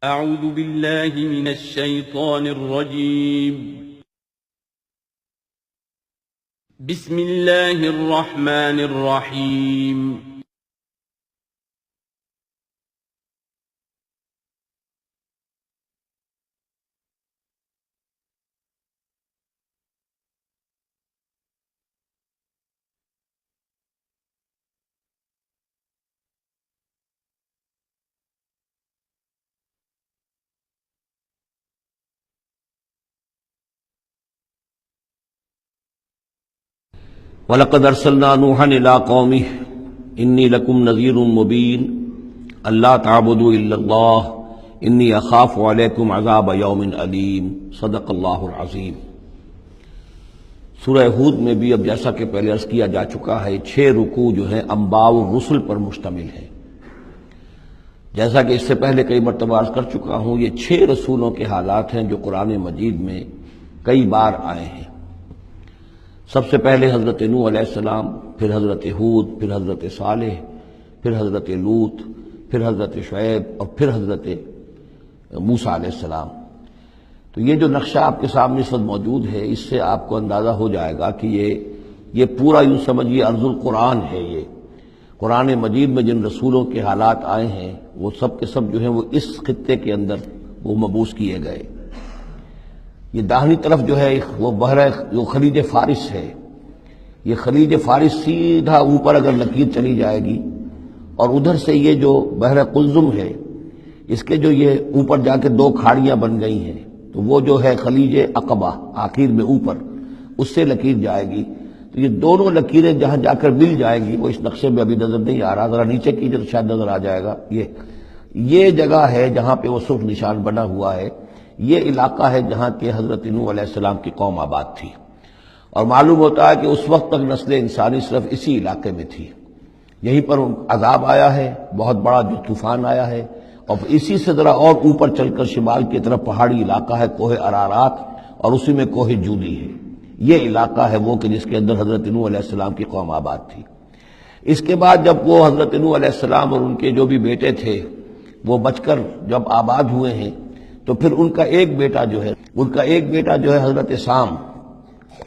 أعوذ بالله من الشيطان الرجيم. بسم الله الرحمن الرحيم. وَلَقَدْ أَرْسَلْنَا نُوحًا إِلَىٰ قَوْمِهِ إِنِّي لَكُمْ نَذِيرٌ مُّبِينٌ أَلَّا تَعْبُدُوا إِلَّا اللَّهَ إِنِّي أَخَافُ عَلَيْكُمْ عَذَابَ يَوْمٍ أَلِيمٍ صدق اللہ العظیم۔ سورہ ہود میں بھی اب جیسا کہ پہلے عرض کیا جا چکا ہے 6 رکوع جو ہیں انباء الرسل پر مشتمل ہے۔ جیسا کہ اس سے پہلے کئی مرتبہ عرض کر چکا ہوں، یہ 6 رسولوں کے حالات ہیں جو قرآن مجید میں کئی بار آئے ہیں۔ سب سے پہلے حضرت نوح علیہ السلام، پھر حضرت ہود، پھر حضرت صالح، پھر حضرت لوط، پھر حضرت شعیب اور پھر حضرت موسیٰ علیہ السلام۔ تو یہ جو نقشہ آپ کے سامنے اس وقت موجود ہے، اس سے آپ کو اندازہ ہو جائے گا کہ یہ پورا یوں سمجھیے ارض القرآن ہے۔ یہ قرآن مجید میں جن رسولوں کے حالات آئے ہیں وہ سب کے سب جو ہیں وہ اس خطے کے اندر وہ مبعوث کیے گئے۔ یہ داہنی طرف جو ہے وہ بحر جو خلیج فارس ہے، یہ خلیج فارس سیدھا اوپر اگر لکیر چلی جائے گی اور ادھر سے یہ جو بحر قلزم ہے، اس کے جو یہ اوپر جا کے 2 کھاڑیاں بن گئی ہیں، تو وہ جو ہے خلیج عقبہ آخر میں اوپر اس سے لکیر جائے گی۔ تو یہ دونوں لکیریں جہاں جا کر مل جائیں گی، وہ اس نقشے میں ابھی نظر نہیں آ رہا، ذرا نیچے کیجیے تو شاید نظر آ جائے گا۔ یہ جگہ ہے جہاں پہ وہ سرخ نشان بنا ہوا ہے، یہ علاقہ ہے جہاں کہ حضرت نوح علیہ السلام کی قوم آباد تھی، اور معلوم ہوتا ہے کہ اس وقت تک نسل انسانی صرف اسی علاقے میں تھی۔ یہیں پر عذاب آیا ہے، بہت بڑا جو طوفان آیا ہے، اور اسی سے ذرا اور اوپر چل کر شمال کی طرف پہاڑی علاقہ ہے کوہ ارارات، اور اسی میں کوہ جودی ہے۔ یہ علاقہ ہے وہ کہ جس کے اندر حضرت نوح علیہ السلام کی قوم آباد تھی۔ اس کے بعد جب وہ حضرت نوح علیہ السلام اور ان کے جو بھی بیٹے تھے وہ بچ کر جب آباد ہوئے ہیں، تو پھر ان کا ایک بیٹا جو ہے حضرت سام،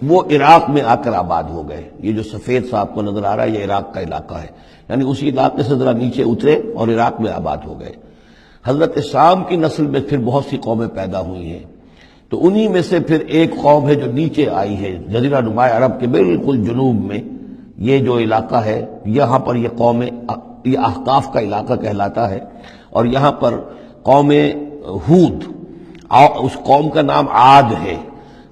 وہ عراق میں آ کر آباد ہو گئے۔ یہ جو سفید سا آپ کو نظر آ رہا ہے یہ عراق کا علاقہ ہے، یعنی اسی علاقے سے ذرا نیچے اترے اور عراق میں آباد ہو گئے۔ حضرت سام کی نسل میں پھر بہت سی قومیں پیدا ہوئی ہیں، تو انہی میں سے پھر ایک قوم ہے جو نیچے آئی ہے جزیرہ نما عرب کے بالکل جنوب میں۔ یہ جو علاقہ ہے یہاں پر یہ قوم، یہ احقاف کا علاقہ کہلاتا ہے، اور یہاں پر قوم ہود، اس قوم کا نام عاد ہے۔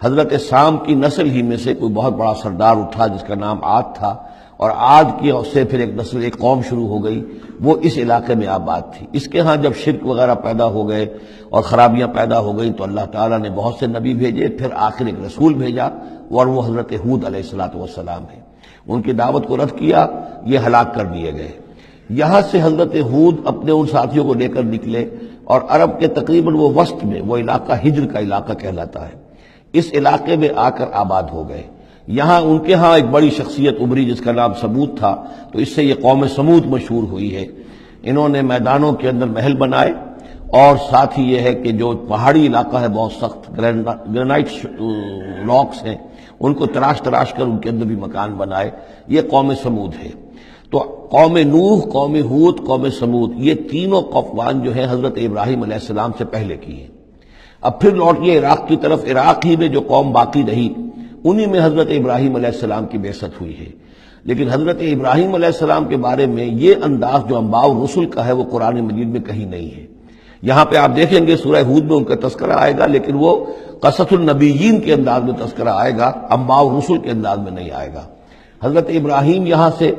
حضرت سام کی نسل ہی میں سے کوئی بہت بڑا سردار اٹھا جس کا نام عاد تھا، اور عاد کی سے پھر ایک نسل، ایک قوم شروع ہو گئی، وہ اس علاقے میں آباد تھی۔ اس کے ہاں جب شرک وغیرہ پیدا ہو گئے اور خرابیاں پیدا ہو گئیں تو اللہ تعالیٰ نے بہت سے نبی بھیجے، پھر آخر ایک رسول بھیجا اور وہ حضرت ہود علیہ السلام ہے۔ ان کی دعوت کو رد کیا، یہ ہلاک کر دیے گئے۔ یہاں سے حضرت ہود اپنے ان ساتھیوں کو لے کر نکلے، اور عرب کے تقریباً وہ وسط میں وہ علاقہ ہجر کا علاقہ کہلاتا ہے، اس علاقے میں آ کر آباد ہو گئے۔ یہاں ان کے ہاں ایک بڑی شخصیت ابھری جس کا نام سمود تھا، تو اس سے یہ قوم سمود مشہور ہوئی ہے۔ انہوں نے میدانوں کے اندر محل بنائے، اور ساتھ ہی یہ ہے کہ جو پہاڑی علاقہ ہے بہت سخت گرینائٹ راکس ہیں، ان کو تراش کر ان کے اندر بھی مکان بنائے۔ یہ قوم سمود ہے۔ تو قوم نوح، قوم ہود، قوم سمود، یہ تینوں قومان جو ہیں حضرت ابراہیم علیہ السلام سے پہلے کی ہیں۔ اب پھر لوٹیے عراق کی طرف۔ عراق ہی میں جو قوم باقی رہی انہی میں حضرت ابراہیم علیہ السلام کی بعثت ہوئی ہے۔ لیکن حضرت ابراہیم علیہ السلام کے بارے میں یہ انداز جو انباء الرسل کا ہے وہ قرآن مجید میں کہیں نہیں ہے۔ یہاں پہ آپ دیکھیں گے سورہ ہود میں ان کا تذکرہ آئے گا، لیکن وہ قصص النبیین کے انداز میں تذکرہ آئے گا، انباء الرسل کے انداز میں نہیں آئے گا۔ حضرت ابراہیم یہاں سے،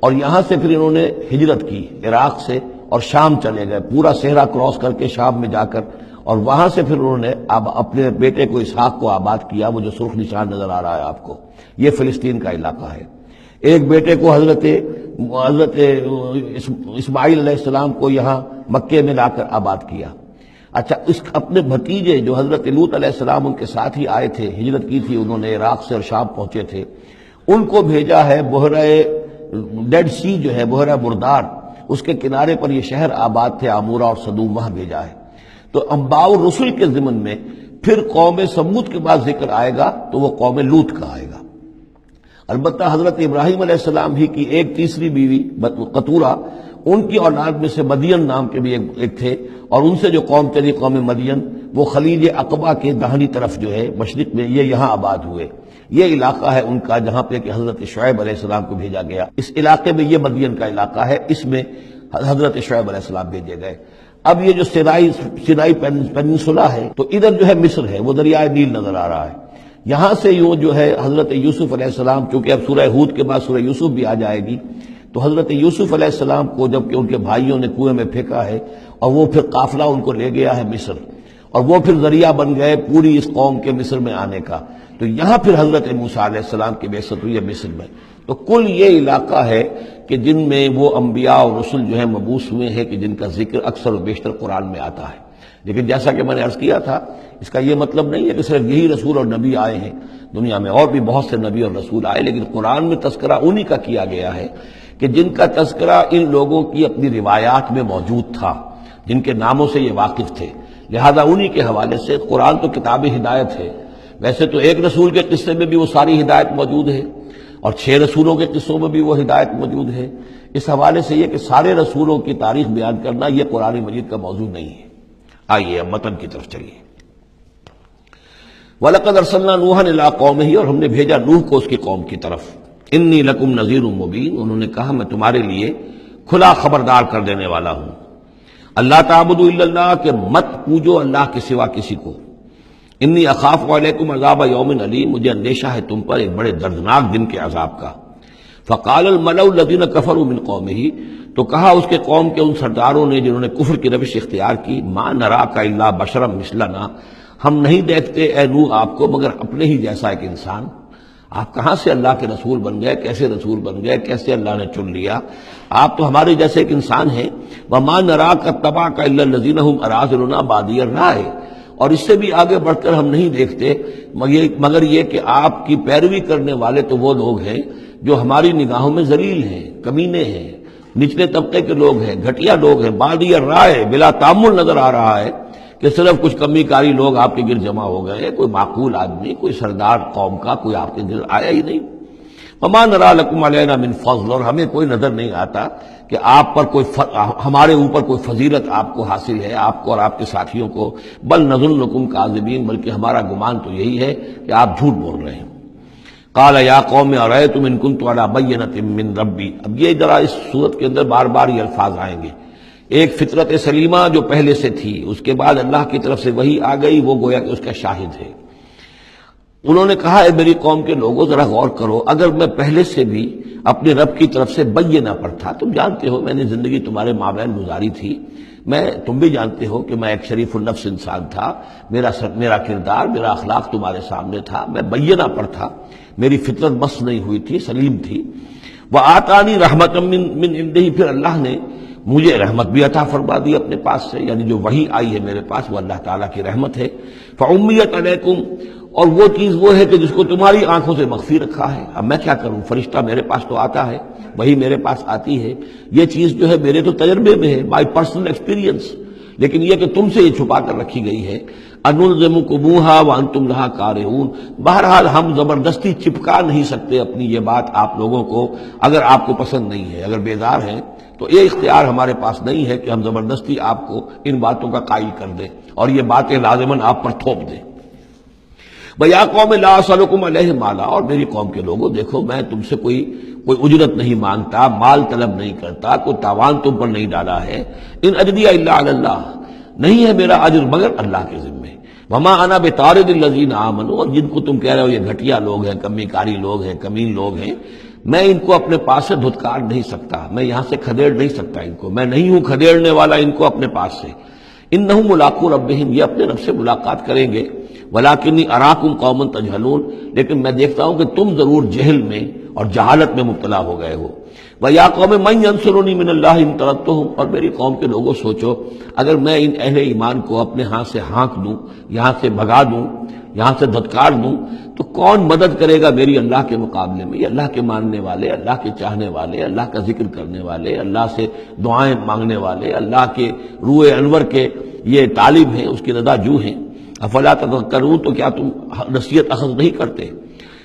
اور یہاں سے پھر انہوں نے ہجرت کی عراق سے اور شام چلے گئے، پورا صحرا کراس کر کے شام میں جا کر، اور وہاں سے پھر انہوں نے اپنے بیٹے کو اسحاق کو آباد کیا۔ وہ جو سرخ نشان نظر آ رہا ہے آپ کو، یہ فلسطین کا علاقہ ہے۔ ایک بیٹے کو حضرت اسماعیل علیہ السلام کو یہاں مکے میں لا کر آباد کیا۔ اچھا، اس اپنے بھتیجے جو حضرت لوط علیہ السلام ان کے ساتھ ہی آئے تھے، ہجرت کی تھی انہوں نے، عراق سے اور شام پہنچے تھے، ان کو بھیجا ہے بحیرہ ڈیڈ سی جو ہے، بحیرہ مردار، اس کے کنارے پر یہ شہر آباد تھے، عمورہ اور صدوم، وہاں بھیجا ہے۔ تو انباء الرسل کے ضمن میں پھر قوم سمود کے بعد ذکر آئے گا تو وہ قوم لوط کا آئے گا۔ البتہ حضرت ابراہیم علیہ السلام ہی کی ایک تیسری بیوی قطورہ، ان کی اولاد میں سے مدین نام کے بھی ایک تھے، اور ان سے جو قوم چلی قوم مدین، وہ خلیج عقبہ کے داہنی طرف جو ہے مشرق میں، یہ یہاں آباد ہوئے۔ یہ علاقہ ہے ان کا جہاں پہ کہ حضرت شعیب علیہ السلام کو بھیجا گیا، اس علاقے میں، یہ مدین کا علاقہ ہے، اس میں حضرت شعیب علیہ السلام بھیجے گئے۔ اب یہ جو سینائی پیننسولا ہے، تو ادھر جو ہے مصر ہے، وہ دریائے نیل نظر آ رہا ہے۔ یہاں سے یوں جو ہے حضرت یوسف علیہ السلام، کیونکہ اب سورہ ہود کے بعد سورہ یوسف بھی آ جائے گی، تو حضرت یوسف علیہ السلام کو جب کہ ان کے بھائیوں نے کنویں میں پھینکا ہے، اور وہ پھر قافلہ ان کو لے گیا ہے مصر، اور وہ پھر ذریعہ بن گئے پوری اس قوم کے مصر میں آنے کا، تو یہاں پھر حضرت موسیٰ علیہ السلام کی بعثت ہوئی ہے مصر میں۔ تو کل یہ علاقہ ہے کہ جن میں وہ انبیاء اور رسل جو ہیں مبعوث ہوئے ہیں، کہ جن کا ذکر اکثر و بیشتر قرآن میں آتا ہے۔ لیکن جیسا کہ میں نے عرض کیا تھا، اس کا یہ مطلب نہیں ہے کہ صرف یہی رسول اور نبی آئے ہیں، دنیا میں اور بھی بہت سے نبی اور رسول آئے، لیکن قرآن میں تذکرہ انہی کا کیا گیا ہے کہ جن کا تذکرہ ان لوگوں کی اپنی روایات میں موجود تھا، جن کے ناموں سے یہ واقف تھے، لہذا انہی کے حوالے سے قرآن تو کتاب ہدایت ہے۔ ویسے تو ایک رسول کے قصے میں بھی وہ ساری ہدایت موجود ہے، اور 6 رسولوں کے قصوں میں بھی وہ ہدایت موجود ہے۔ اس حوالے سے یہ کہ سارے رسولوں کی تاریخ بیان کرنا یہ قرآن مجید کا موضوع نہیں ہے۔ آئیے اب متن کی طرف چلیے۔ وَلَقَدْ أَرْسَلْنَا نُوحًا إِلَىٰ قَوْمِهِ، اور ہم نے بھیجا نوح کو اس کی قوم کی طرف۔ إِنِّي لَكُمْ نَذِيرٌ مُّبِينٌ، انہوں نے کہا میں تمہارے لیے کھلا خبردار کر دینے والا ہوں۔ اللہ تعبدوا الا اللہ، کہ مت پوجو اللہ کے سوا کسی کو۔ انی اخاف علیکم عذاب یوم علیم، مجھے اندیشہ ہے تم پر ایک بڑے دردناک دن کے عذاب کا۔ فقال الملأ الذین کفروا من قومہ، تو کہا اس کے قوم کے ان سرداروں نے جنہوں نے کفر کی روش اختیار کی، ما نراک الا بشرا مثلنا، ہم نہیں دیکھتے اے نوح آپ کو مگر اپنے ہی جیسا ایک انسان۔ آپ کہاں سے اللہ کے رسول بن گئے، کیسے رسول بن گئے، کیسے اللہ نے چن لیا؟ آپ تو ہمارے جیسے ایک انسان ہیں۔ وما نراک اتبعک الا الذین هم اراذلنا بادی الرائے، اور اس سے بھی آگے بڑھ کر ہم نہیں دیکھتے مگر یہ کہ آپ کی پیروی کرنے والے تو وہ لوگ ہیں جو ہماری نگاہوں میں ذلیل ہیں، کمینے ہیں، نچلے طبقے کے لوگ ہیں، گھٹیا لوگ ہیں۔ بادی الرائے، بلا تامل نظر آ رہا ہے کہ صرف کچھ کمی کاری لوگ آپ کے گرد جمع ہو گئے، کوئی معقول آدمی، کوئی سردار قوم کا کوئی آپ کے گرد آیا ہی نہیں۔ وما نرى لكم علينا من فضل، اور ہمیں کوئی نظر نہیں آتا کہ آپ پر کوئی ہمارے اوپر کوئی فضیلت آپ کو حاصل ہے، آپ کو اور آپ کے ساتھیوں کو۔ بل نظنکم کاذبین، بلکہ ہمارا گمان تو یہی ہے کہ آپ جھوٹ بول رہے ہیں۔ قال یا قوم ارأیتم ان كنت على بینۃ من ربی، اب یہ ذرا اس صورت کے اندر بار بار یہ الفاظ آئیں گے۔ ایک فطرت سلیمہ جو پہلے سے تھی، اس کے بعد اللہ کی طرف سے وحی آ گئی، وہ گویا کہ اس کا شاہد ہے۔ انہوں نے کہا اے میری قوم کے لوگوں ذرا غور کرو، اگر میں پہلے سے بھی اپنے رب کی طرف سے بینہ پر تھا، تم جانتے ہو میں نے زندگی تمہارے مابین گزاری تھی، تم بھی جانتے ہو کہ میں ایک شریف النفس انسان تھا، میرا کردار، میرا اخلاق تمہارے سامنے تھا، میں بینہ پر تھا، میری فطرت مس نہیں ہوئی تھی، سلیم تھی۔ وآتانی رحمۃ من عنده، پھر اللہ نے مجھے رحمت بھی عطا فرما دی اپنے پاس سے، یعنی جو وحی آئی ہے میرے پاس وہ اللہ تعالیٰ کی رحمت ہے۔ فعمیت علیکم، اور وہ چیز وہ ہے کہ جس کو تمہاری آنکھوں سے مخفی رکھا ہے۔ اب میں کیا کروں، فرشتہ میرے پاس تو آتا ہے، وہی میرے پاس آتی ہے، یہ چیز جو ہے میرے تو تجربے میں ہے، مائی پرسنل ایکسپیرینس، لیکن یہ کہ تم سے یہ چھپا کر رکھی گئی ہے۔ انلزمکموہا وانتم لہا کارہون، بہرحال ہم زبردستی چپکا نہیں سکتے اپنی یہ بات آپ لوگوں کو، اگر آپ کو پسند نہیں ہے، اگر بیزار ہیں تو یہ اختیار ہمارے پاس نہیں ہے کہ ہم زبردستی آپ کو ان باتوں کا قائل کر دیں اور یہ باتیں لازماً آپ پر تھوپ دیں۔ وَيَا قَوْمِ لَا أَسْأَلُكُمْ عَلَيْهِ مَالًا، اور میری قوم کے لوگوں دیکھو میں تم سے کوئی اجرت نہیں مانگتا، مال طلب نہیں کرتا، کوئی تاوان تم پر نہیں ڈالا ہے۔ ان اجریہ الا علی اللہ، نہیں ہے میرا اجر مگر اللہ کے ذمے۔ وما انا بطارد الذین آمنوا، اور جن کو تم کہہ رہے ہو یہ گھٹیا لوگ ہیں، کمی کاری لوگ ہیں، کمین لوگ ہیں، میں ان کو اپنے پاس سے دھتکار نہیں سکتا، میں یہاں سے کھدیڑ نہیں سکتا ان کو، میں نہیں ہوں کھدیڑنے والا ان کو اپنے پاس سے۔ انہم ملاقو ربہم، یہ اپنے رب سے ملاقات کریں گے۔ ولیکنی اراکم قوما تجہلون، لیکن میں دیکھتا ہوں کہ تم ضرور جہل میں اور جہالت میں مبتلا ہو گئے ہو۔ وَيَا قَوْمِ مَن يَنصُرُنِي مِنَ اللَّهِ إِن طَرَدتُّهُمْ، اور میری قوم کے لوگوں سوچو اگر میں ان اہل ایمان کو اپنے ہاں سے ہانک دوں، یہاں سے بھگا دوں، یہاں سے دھتکار دوں، تو کون مدد کرے گا میری اللہ کے مقابلے میں؟ یہ اللہ کے ماننے والے، اللہ کے چاہنے والے، اللہ کا ذکر کرنے والے، اللہ سے دعائیں مانگنے والے، اللہ کے روح انور کے یہ طالب ہیں، اس کی رضا جو ہیں. افلا تذکرون، تو کیا تم نصیحت اخذ نہیں کرتے؟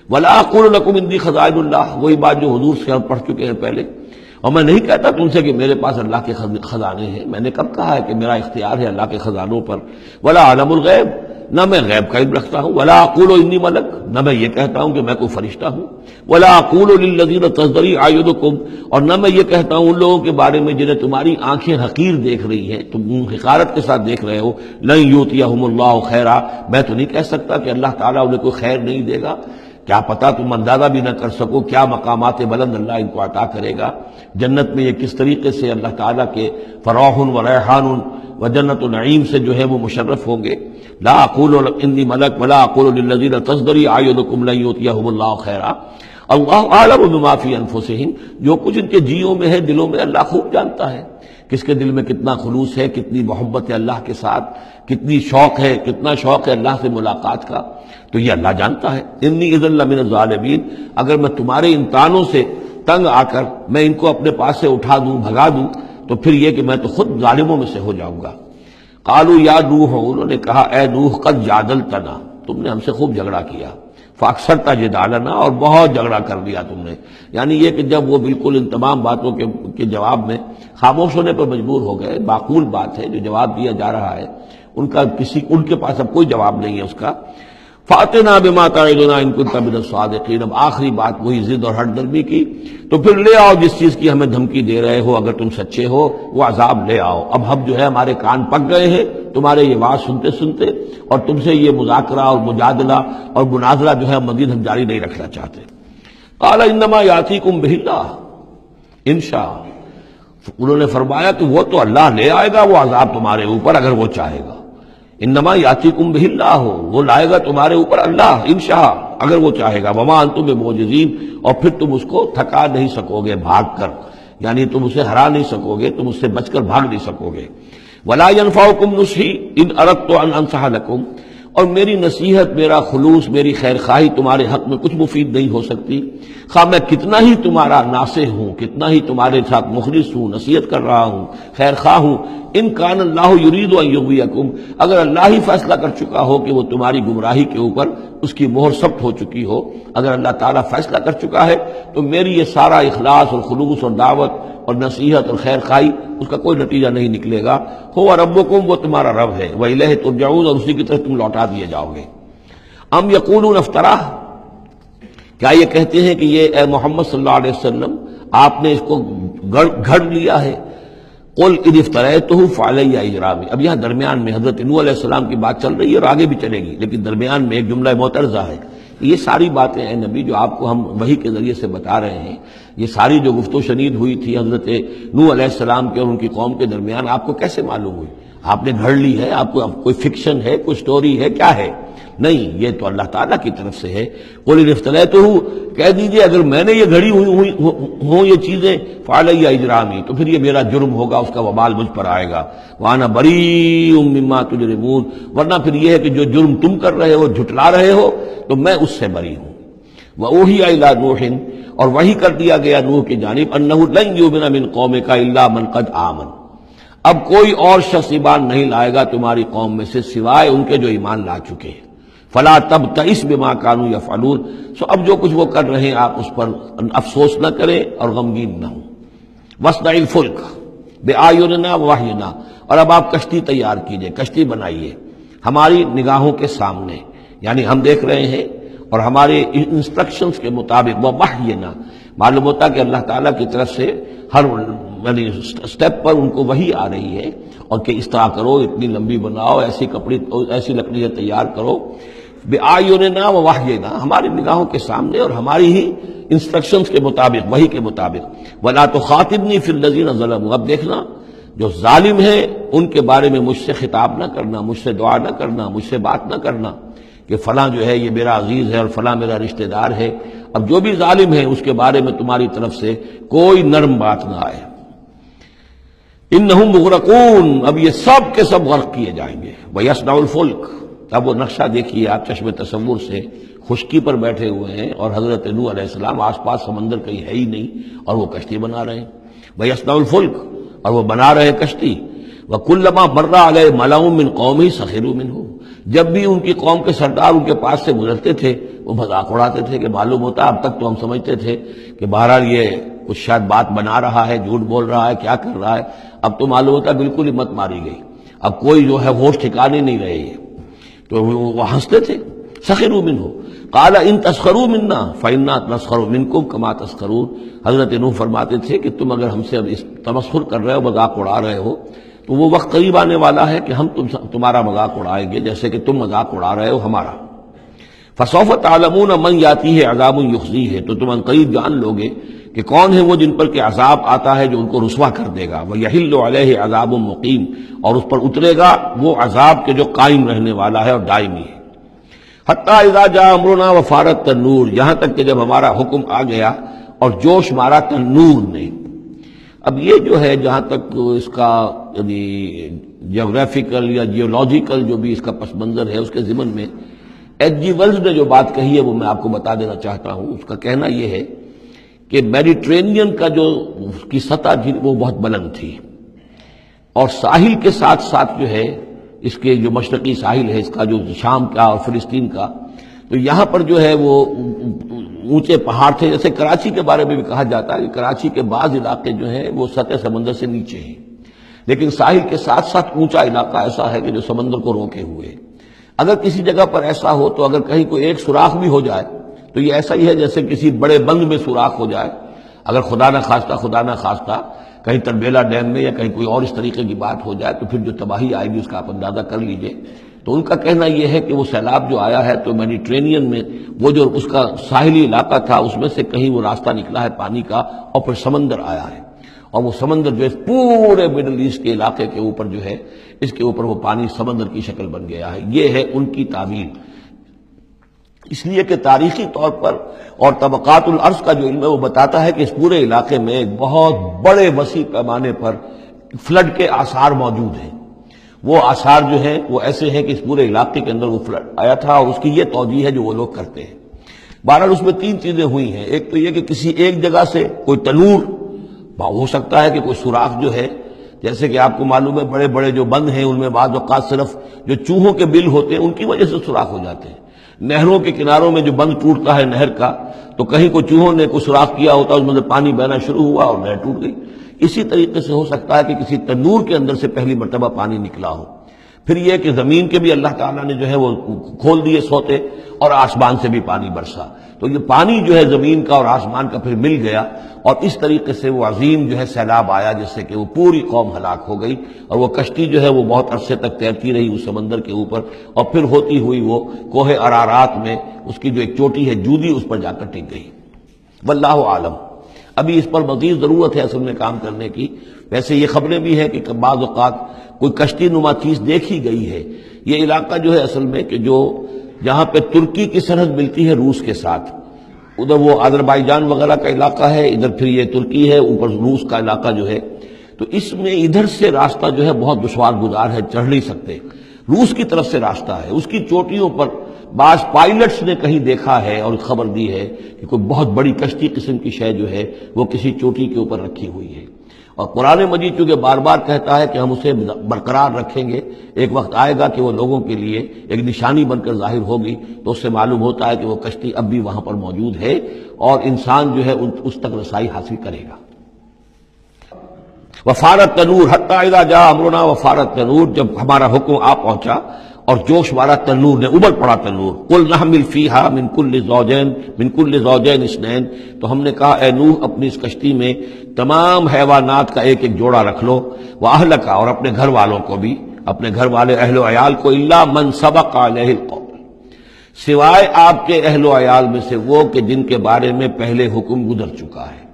ولا اقول لکم عندی خزائن اللہ، وہی بات جو حضور سے ہم پڑھ چکے ہیں پہلے. اور میں نہیں کہتا تم سے کہ میرے پاس اللہ کے خزانے ہیں، میں نے کب کہا ہے کہ میرا اختیار ہے اللہ کے خزانوں پر. ولا اعلم الغیب، نہ میں غیب کا علم رکھتا ہوں. ولا اقول انی ملک، نہ میں یہ کہتا ہوں کہ میں کوئی فرشتہ ہوں. ولا اقول للذین تزدری اعینکم، اور نہ میں یہ کہتا ہوں ان لوگوں کے بارے میں جنہیں تمہاری آنکھیں حقیر دیکھ رہی ہیں، تم حقارت کے ساتھ دیکھ رہے ہو. لن یؤتیہم اللہ خیرا، میں تو نہیں کہہ سکتا کہ اللہ تعالیٰ انہیں کوئی خیر نہیں دے گا. کیا پتا، تم اندازہ بھی نہ کر سکو کیا مقامات بلند اللہ ان کو عطا کرے گا. جنت میں یہ کس طریقے سے اللہ تعالیٰ کے فراح و ریحان و جنت و نعیم سے جو ہے وہ مشرف ہوں گے. لا اقول انی ملک ولا اقول للذین تزدری اعینکم لن یؤتیہم اللہ خیرا اللہ اعلم بما فی انفسہم، جو کچھ ان کے جیوں میں ہے، دلوں میں، اللہ خوب جانتا ہے. کس کے دل میں کتنا خلوص ہے، کتنی محبت ہے اللہ کے ساتھ، کتنی شوق ہے، کتنا شوق ہے اللہ سے ملاقات کا، تو یہ اللہ جانتا ہے. انی اذا لمن الظالمین، اگر میں تمہارے ان تانوں سے تنگ آ کر میں ان کو اپنے پاس سے اٹھا دوں، بھگا دوں، تو پھر یہ کہ میں تو خود ظالموں میں سے ہو جاؤں گا. قالوا یا نوح، انہوں نے کہا اے نوح قد جادلتنا، تم نے ہم سے خوب جھگڑا کیا. فاکثرت جدالنا، اور بہت جھگڑا کر دیا تم نے. یعنی یہ کہ جب وہ بالکل ان تمام باتوں کے جواب میں خاموش ہونے پر مجبور ہو گئے، معقول بات ہے جو جواب دیا جا رہا ہے، ان کے پاس اب کوئی جواب نہیں ہے اس کا. فاتنا بما تعدنا ان کنت من الصادقین، اب آخری بات وہی ضد اور ہٹ درمی کی، تو پھر لے آؤ جس چیز کی ہمیں دھمکی دے رہے ہو، اگر تم سچے ہو وہ عذاب لے آؤ. اب ہم جو ہے ہمارے کان پک گئے ہیں تمہارے یہ بات سنتے سنتے، اور تم سے یہ مذاکرہ اور مجادلہ اور مناظرہ جو ہے مزید ہم جاری نہیں رکھنا چاہتے. قال انما یاتیکم بہ اللہ ان شاء، انہوں نے فرمایا کہ وہ تو اللہ لے آئے گا وہ عذاب تمہارے اوپر اگر وہ چاہے گا. انما یاتیکم بہ اللہ، وہ لائے گا تمہارے اوپر اللہ انشاء اگر وہ چاہے گا. وما انتم بمعجزین، اور پھر تم اس کو تھکا نہیں سکو گے بھاگ کر، یعنی تم اسے ہرا نہیں سکو گے، تم اس سے بچ کر بھاگ نہیں سکو گے. ولا ينفعکم نصحی ان اردت ان انصح لکم، اور میری نصیحت، میرا خلوص، میری خیر خواہی تمہارے حق میں کچھ مفید نہیں ہو سکتی، خواہ میں کتنا ہی تمہارا ناصح ہوں، کتنا ہی تمہارے ساتھ مخلص ہوں، نصیحت کر رہا ہوں، خیر خواہ ہوں. ان کان اللہ یرید ان یغویکم، اگر اللہ ہی فیصلہ کر چکا ہو کہ وہ تمہاری گمراہی کے اوپر اس کی مہر ثبت ہو چکی ہو، اگر اللہ تعالیٰ فیصلہ کر چکا ہے تو میری یہ سارا اخلاص اور خلوص اور دعوت اور نصیحت اور خیر خواہی اس کا کوئی نتیجہ نہیں نکلے گا. ہو ربکم، وہ تمہارا رب ہے، وإلیہ ترجعون، اور اسی کی طرف تم لوٹا دیے جاؤ گے. ام یقولون افتراہ، کیا یہ کہتے ہیں کہ یہ اے محمد صلی اللہ علیہ وسلم آپ نے اس کو گھڑ لیا ہے. قل ان افتریتہ فعلی اجرامی، اب یہاں درمیان میں حضرت نوح علیہ السلام کی بات چل رہی ہے اور آگے بھی چلے گی، لیکن درمیان میں ایک جملہ معترضہ ہے. یہ ساری باتیں اے نبی جو آپ کو ہم وحی کے ذریعے سے بتا رہے ہیں، یہ ساری جو گفت و شنید ہوئی تھی حضرت نوح علیہ السلام کے اور ان کی قوم کے درمیان، آپ کو کیسے معلوم ہوئی؟ آپ نے گھڑ لی ہے؟ آپ کو کوئی فکشن ہے، کوئی سٹوری ہے، کیا ہے؟ نہیں، یہ تو اللہ تعالیٰ کی طرف سے ہے. قل ان افتریتہ، کہہ دیجئے اگر میں نے یہ گھڑی ہوں یہ چیزیں، فعلی اجرامی، تو پھر یہ میرا جرم ہوگا، اس کا وبال مجھ پر آئے گا. وانا بریء مما تجرمون، ورنہ پھر یہ ہے کہ جو جرم تم کر رہے ہو، جھٹلا رہے ہو، تو میں اس سے بری ہوں. وأوحی الی نوح، اور وحی کر دیا گیا نوح کی جانب، انہ لن یؤمن من قومک الا من قد آمن، اب کوئی اور شخص ایمان نہیں لائے گا تمہاری قوم میں سے سوائے ان کے جو ایمان لا چکے ہیں. فلا تبتئس بما كانوا يفعلون، سو اب جو کچھ وہ کر رہے ہیں آپ اس پر افسوس نہ کریں اور غمگین نہ ہوں. واصنع الفلک بأعیننا ووحینا، اور اب آپ کشتی تیار کیجئے، کشتی بنائیے ہماری نگاہوں کے سامنے، یعنی ہم دیکھ رہے ہیں اور ہمارے انسٹرکشنز کے مطابق. ووحینا، معلوم ہوتا کہ اللہ تعالیٰ کی طرف سے ہر یعنی سٹیپ پر ان کو وحی آ رہی ہے، اور کہ اس طرح کرو، اتنی لمبی بناؤ، ایسی لکڑیاں تیار کرو. بِآیُنِنَا وَوَحْیِنَا، ہماری نگاہوں کے سامنے اور ہماری ہی انسٹرکشنز کے مطابق، وحی کے مطابق. وَلَا تُخَاطِبْنِی فِی الَّذِینَ ظَلَمُوا، اب دیکھنا جو ظالم ہیں ان کے بارے میں مجھ سے خطاب نہ کرنا، مجھ سے دعا نہ کرنا، مجھ سے بات نہ کرنا کہ فلاں جو ہے یہ میرا عزیز ہے اور فلاں میرا رشتہ دار ہے. اب جو بھی ظالم ہے اس کے بارے میں تمہاری طرف سے کوئی نرم بات نہ آئے. انہم مغرقون، اب یہ سب کے سب غرق کیے جائیں گے. وَيَصْنَعُ الْفُلْكَ، اب وہ نقشہ دیکھیے آپ چشم تصور سے، خشکی پر بیٹھے ہوئے ہیں اور حضرت نوح علیہ السلام آس پاس سمندر کہیں ہے ہی نہیں اور وہ کشتی بنا رہے ہیں. وَيَصْنَعُ الْفُلْكَ، اور وہ بنا رہے ہیں کشتی. وَكُلَّمَا مَرَّ عَلَيْهِ مَلَأٌ مِّن قَوْمِهِ سَخِرُوا مِنْهُ، جب بھی ان کی قوم کے سردار ان کے پاس سے گزرتے تھے وہ مذاق اڑاتے تھے کہ معلوم ہوتا اب تک تو ہم سمجھتے تھے کہ بہرحال یہ کچھ شاید بات بنا رہا ہے، جھوٹ بول رہا ہے، کیا کر رہا ہے، اب تو معلوم ہوتا بالکل ہمت ماری گئی، اب کوئی جو ہے ہوش ٹھکانے نہیں رہے یہ، تو وہ ہنستے تھے. سخروا منہ قال ان تسخروا منا فإنا نسخر منکم کما تسخرون. حضرت نوح فرماتے تھے کہ تم اگر ہم سے اب اس تمسخر کر رہے ہو، مذاق اڑا رہے ہو، تو وہ وقت قریب آنے والا ہے کہ ہم تمہارا مذاق اڑائیں گے جیسے کہ تم مذاق اڑا رہے ہو ہمارا. فسوف تعلمون من یاتیہ عذاب یخزیہ، تو تم عنقریب جان لو گے کہ کون ہے وہ جن پر کہ عذاب آتا ہے جو ان کو رسوا کر دے گا. ویحل علیہ عذاب مقیم، اور اس پر اترے گا وہ عذاب کے جو قائم رہنے والا ہے اور دائمی ہے. حتی اذا جاء امرنا وفارت تنور، یہاں تک کہ جب ہمارا حکم آ گیا اور جوش مارا تنور نے. اب یہ جو ہے جہاں تک اس کا یعنی جیوگرافیکل یا جیولوجیکل جو بھی اس کا پس منظر ہے اس کے ضمن میں ایچ جی ویلز نے جو بات کہی ہے وہ میں آپ کو بتا دینا چاہتا ہوں. اس کا کہنا یہ ہے کہ میڈیٹرینین کا جو اس کی سطح تھی وہ بہت بلند تھی، اور ساحل کے ساتھ ساتھ جو ہے اس کے جو مشرقی ساحل ہے اس کا جو شام کا اور فلسطین کا، تو یہاں پر جو ہے وہ اونچے پہاڑ تھے. جیسے کراچی کے بارے میں بھی کہا جاتا ہے کہ کراچی کے بعض علاقے جو ہیں وہ سطح سمندر سے نیچے ہیں، لیکن ساحل کے ساتھ ساتھ اونچا علاقہ ایسا ہے کہ جو سمندر کو روکے ہوئے. اگر کسی جگہ پر ایسا ہو تو اگر کہیں کوئی ایک سوراخ بھی ہو جائے تو یہ ایسا ہی ہے جیسے کسی بڑے بند میں سوراخ ہو جائے. اگر خدا نہ خواستہ کہیں تربیلا ڈیم میں یا کہیں کوئی اور اس طریقے کی بات ہو جائے تو پھر جو تباہی آئے گی اس کا آپ اندازہ کر لیجئے. تو ان کا کہنا یہ ہے کہ وہ سیلاب جو آیا ہے تو میڈیٹرینین میں وہ جو اس کا ساحلی علاقہ تھا اس میں سے کہیں وہ راستہ نکلا ہے پانی کا اور پھر سمندر آیا ہے، اور وہ سمندر جو ہے پورے مڈل ایسٹ کے علاقے کے اوپر جو ہے اس کے اوپر وہ پانی سمندر کی شکل بن گیا ہے. یہ ہے ان کی تعبیر. اس لیے کہ تاریخی طور پر اور طبقات الارض کا جو علم ہے وہ بتاتا ہے کہ اس پورے علاقے میں ایک بہت بڑے وسیع پیمانے پر فلڈ کے آثار موجود ہیں. وہ آثار جو ہیں وہ ایسے ہیں کہ اس پورے علاقے کے اندر وہ فلڈ آیا تھا، اور اس کی یہ توجیہ ہے جو وہ لوگ کرتے ہیں. بہرحال اس میں تین چیزیں ہوئی ہیں. ایک تو یہ کہ کسی ایک جگہ سے کوئی تنور ہو سکتا ہے کہ کوئی سوراخ جو ہے، جیسے کہ آپ کو معلوم ہے بڑے بڑے جو بند ہیں ان میں بعض اوقات صرف جو چوہوں کے بل ہوتے ہیں ان کی وجہ سے سوراخ ہو جاتے ہیں. نہروں کے کناروں میں جو بند ٹوٹتا ہے نہر کا، تو کہیں کوئی چوہوں نے کوئی سوراخ کیا ہوتا اس میں سے پانی بہنا شروع ہوا اور نہر ٹوٹ گئی. اسی طریقے سے ہو سکتا ہے کہ کسی تنور کے اندر سے پہلی مرتبہ پانی نکلا ہو. پھر یہ کہ زمین کے بھی اللہ تعالیٰ نے جو ہے وہ کھول دیے سوتے اور آسمان سے بھی پانی برسا، تو یہ پانی جو ہے زمین کا اور آسمان کا پھر مل گیا، اور اس طریقے سے وہ عظیم جو ہے سیلاب آیا جس سے کہ وہ پوری قوم ہلاک ہو گئی. اور وہ کشتی جو ہے وہ بہت عرصے تک تیرتی رہی اس سمندر کے اوپر، اور پھر ہوتی ہوئی وہ کوہ ارارات میں اس کی جو ایک چوٹی ہے جودی اس پر جا کر ٹک گئی. واللہ عالم. ابھی اس پر مزید ضرورت ہے اصل میں کام کرنے کی. ویسے یہ خبریں بھی ہیں کہ بعض اوقات کوئی کشتی نما چیز دیکھی گئی ہے. یہ علاقہ جو ہے اصل میں کہ جو جہاں پہ ترکی کی سرحد ملتی ہے روس کے ساتھ، ادھر وہ آذربائیجان وغیرہ کا علاقہ ہے، ادھر پھر یہ ترکی ہے، اوپر روس کا علاقہ جو ہے، تو اس میں ادھر سے راستہ جو ہے بہت دشوار گزار ہے، چڑھ نہیں سکتے. روس کی طرف سے راستہ ہے، اس کی چوٹیوں پر بعض پائلٹس نے کہیں دیکھا ہے اور خبر دی ہے کہ کوئی بہت بڑی کشتی قسم کی شے جو ہے وہ کسی چوٹی کے اوپر رکھی ہوئی ہے. اور قرآن مجید چونکہ بار بار کہتا ہے کہ ہم اسے برقرار رکھیں گے، ایک وقت آئے گا کہ وہ لوگوں کے لیے ایک نشانی بن کر ظاہر ہوگی، تو اس سے معلوم ہوتا ہے کہ وہ کشتی اب بھی وہاں پر موجود ہے اور انسان جو ہے اس تک رسائی حاصل کرے گا. وفارت تنور حتی اذا جاء امرنا وفارت تنور، جب ہمارا حکم آ پہنچا اور جوش مارا تنور نے، ابل پڑا تنور. قل نحمل فیہا من کل زوجین اثنین، تو ہم نے کہا اے نوح اپنی اس کشتی میں تمام حیوانات کا ایک ایک جوڑا رکھ لو، واہلک، اور اپنے گھر والوں کو بھی، اپنے گھر والے اہل و عیال کو، الا من سبق علیہ القول، سوائے آپ کے اہل و عیال میں سے وہ کہ جن کے بارے میں پہلے حکم گزر چکا ہے.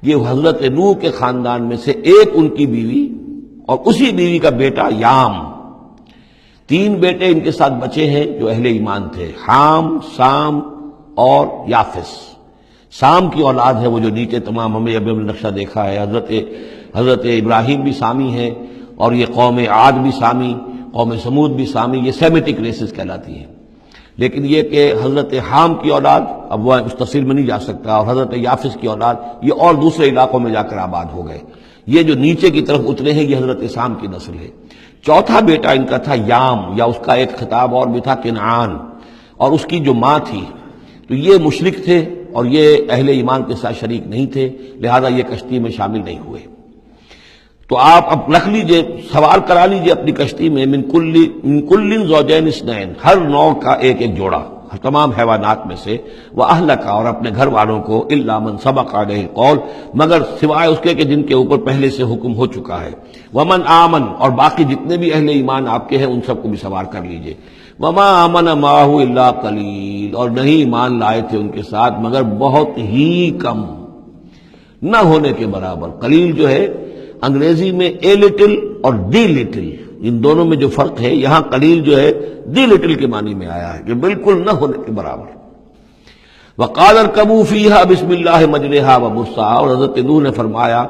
یہ حضرت نوح کے خاندان میں سے ایک ان کی بیوی اور اسی بیوی کا بیٹا یام، تین بیٹے ان کے ساتھ بچے ہیں جو اہل ایمان تھے، حام، سام اور یافس. سام کی اولاد ہے وہ جو نیچے تمام ہمیں ابھی نقشہ دیکھا ہے، حضرت ابراہیم بھی سامی ہے، اور یہ قوم عاد بھی سامی، قوم سمود بھی سامی، یہ سیمیٹک ریسز کہلاتی ہیں. لیکن یہ کہ حضرت حام کی اولاد اب وہ اس تفصیل میں نہیں جا سکتا، اور حضرت یافس کی اولاد یہ اور دوسرے علاقوں میں جا کر آباد ہو گئے. یہ جو نیچے کی طرف اترے ہیں یہ حضرت سام کی نسل ہے۔ چوتھا بیٹا ان کا تھا یام، یا اس کا ایک خطاب اور بھی تھا کنعان، اور اس کی جو ماں تھی تو یہ مشرک تھے اور یہ اہل ایمان کے ساتھ شریک نہیں تھے، لہذا یہ کشتی میں شامل نہیں ہوئے۔ تو آپ اب رکھ لیجئے، سوار کرا لیجئے اپنی کشتی میں من کل زوجین اثنین، ہر نوع کا ایک ایک جوڑا تمام حیوانات میں سے، وَأَهْلَكَ، اور اپنے گھر والوں کو، إِلَّا مَنْ سَبَقَ عَلَيْهِ الْقَوْلُ، مگر سوائے اس کے کہ جن کے اوپر پہلے سے حکم ہو چکا ہے، وَمَنْ آمَنَ، اور باقی جتنے بھی اہل ایمان آپ کے ہیں ان سب کو بھی سوار کر لیجئے، وَمَا آمَنَ مَعَهُ إِلَّا قَلِيلٌ، اور نہیں ایمان لائے تھے ان کے ساتھ مگر بہت ہی کم، نہ ہونے کے برابر۔ قلیل جو ہے انگریزی میں اے لٹل اور ڈی لٹل، ان دونوں میں جو فرق ہے، یہاں قلیل جو ہے دی لٹل کے معنی میں آیا ہے کہ بالکل نہ ہونے کے برابر۔ وَقَالَ ارْكَبُوا فِيهَا بِسْمِ اللَّهِ مَجْرَاهَا وَمُرْسَاهَا، اور حضرت نوح نے فرمایا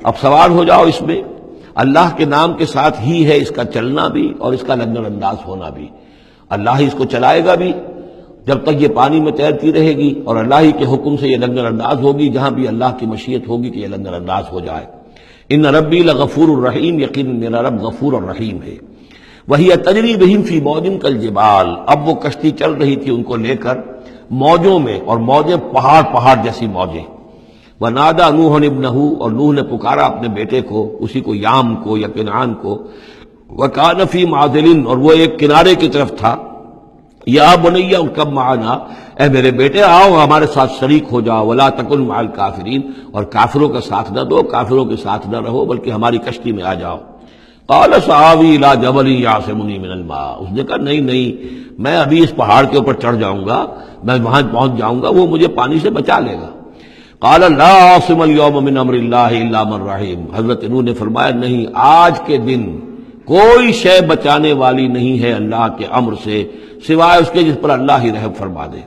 اب سوار ہو جاؤ اس میں، اللہ کے نام کے ساتھ ہی ہے اس کا چلنا بھی اور اس کا لنگر انداز ہونا بھی، اللہ ہی اس کو چلائے گا بھی جب تک یہ پانی میں تیرتی رہے گی، اور اللہ ہی کے حکم سے یہ لنگر انداز ہوگی جہاں بھی اللہ کی مشیت ہوگی کہ یہ لنگر انداز ہو جائے۔ ان ربی لغفور الرحیم، یقین میرا رب غفور اور رحیم ہے۔ وہی تجری بہم فی موج کالجبال، اب وہ کشتی چل رہی تھی ان کو لے کر موجوں میں، اور موجیں پہاڑ جیسی موجیں۔ ونادى نوح ابنہ، اور نوح نے پکارا اپنے بیٹے کو، اسی کو یام کو یا کنعان کو، وکان فی معزل، اور وہ ایک کنارے کی طرف تھا، یا بنی ارکب معنا، اے میرے بیٹے آؤ ہمارے ساتھ شریک ہو جاؤ، ولا تکن مع الکافرین، اور کافروں کا ساتھ نہ دو، کافروں کے ساتھ نہ رہو بلکہ ہماری کشتی میں آ جاؤ۔ قال سآوی الی جبل یعصمنی من الماء، اس نے کہا نہیں میں ابھی اس پہاڑ کے اوپر چڑھ جاؤں گا، میں وہاں پہنچ جاؤں گا، وہ مجھے پانی سے بچا لے گا۔ قال لا عاصم اليوم من امر اللہ الا من رحم، حضرت نوح نے فرمایا نہیں، آج کے دن کوئی شے بچانے والی نہیں ہے اللہ کے امر سے سوائے اس کے جس پر اللہ ہی رحم فرما دے۔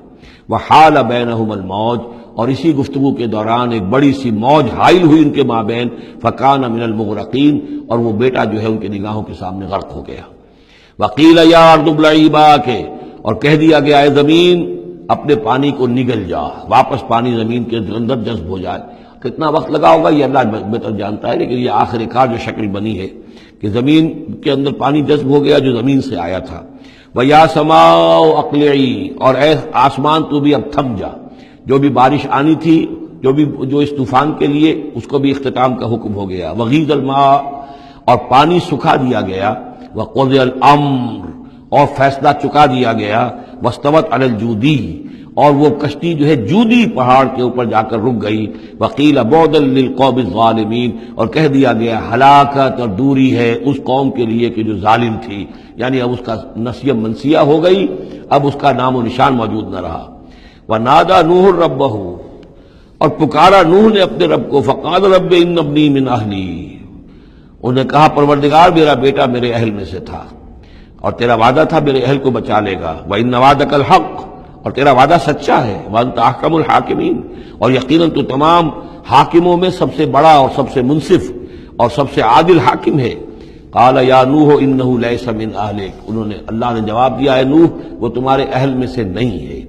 وحال بینہم الموج، اور اسی گفتگو کے دوران ایک بڑی سی موج حائل ہوئی ان کے مابین، فکان من المغرقین، اور وہ بیٹا جو ہے ان کی نگاہوں کے سامنے غرق ہو گیا۔ وقیل یا ارض ابلعی ماءک، اور کہہ دیا گیا اے زمین اپنے پانی کو نگل جا، واپس پانی زمین کے اندر جذب ہو جائے۔ کتنا وقت لگا ہوگا یہ اللہ بہتر جانتا ہے، لیکن یہ آخر کار جو شکل بنی ہے کہ زمین کے اندر پانی جذب ہو گیا جو زمین سے آیا تھا۔ وَيَا سَمَاءُ أَقْلِعِي، اور اے آسمان تو بھی اب تھم جا، جو بھی بارش آنی تھی جو اس طوفان کے لیے، اس کو بھی اختتام کا حکم ہو گیا۔ وَغِيضَ الْمَاءُ، اور پانی سکھا دیا گیا۔ وَقُضِيَ الْأَمْرُ، اور فیصلہ چکا دیا گیا۔ وَاسْتَوَتْ عَلَى الْجُودِيِّ، اور وہ کشتی جو ہے جودی پہاڑ کے اوپر جا کر رک گئی۔ وَقِيلَ بُعْدًا لِلْقَوْمِ الظَّالِمِينَ، اور کہہ دیا گیا ہلاکت اور دوری ہے اس قوم کے لیے کہ جو ظالم تھی، یعنی اب اس کا نسیہ منسیہ ہو گئی، اب اس کا نام و نشان موجود نہ رہا۔ وَنَادَى نُوحٌ رَبَّهُ، اور پکارا نوح نے اپنے رب کو، فقال رب ان ابنی من اہلی، انہیں کہا پروردگار میرا بیٹا میرے اہل میں سے تھا، اور تیرا وعدہ تھا میرے اہل کو بچا لے گا۔ وَإِنَّ وَعْدَكَ الْحَقُّ، اور تیرا وعدہ سچا ہے۔ وَأَنْتَ أَحْكَمُ الْحَاكِمِينَ، اور یقیناً تو تمام حاکموں میں سب سے بڑا اور سب سے منصف اور سب سے عادل حاکم ہے۔ قال یا نوح انہ لیس من اہلک، انہوں نے اللہ نے جواب دیا ہے نوح وہ تمہارے اہل میں سے نہیں ہے۔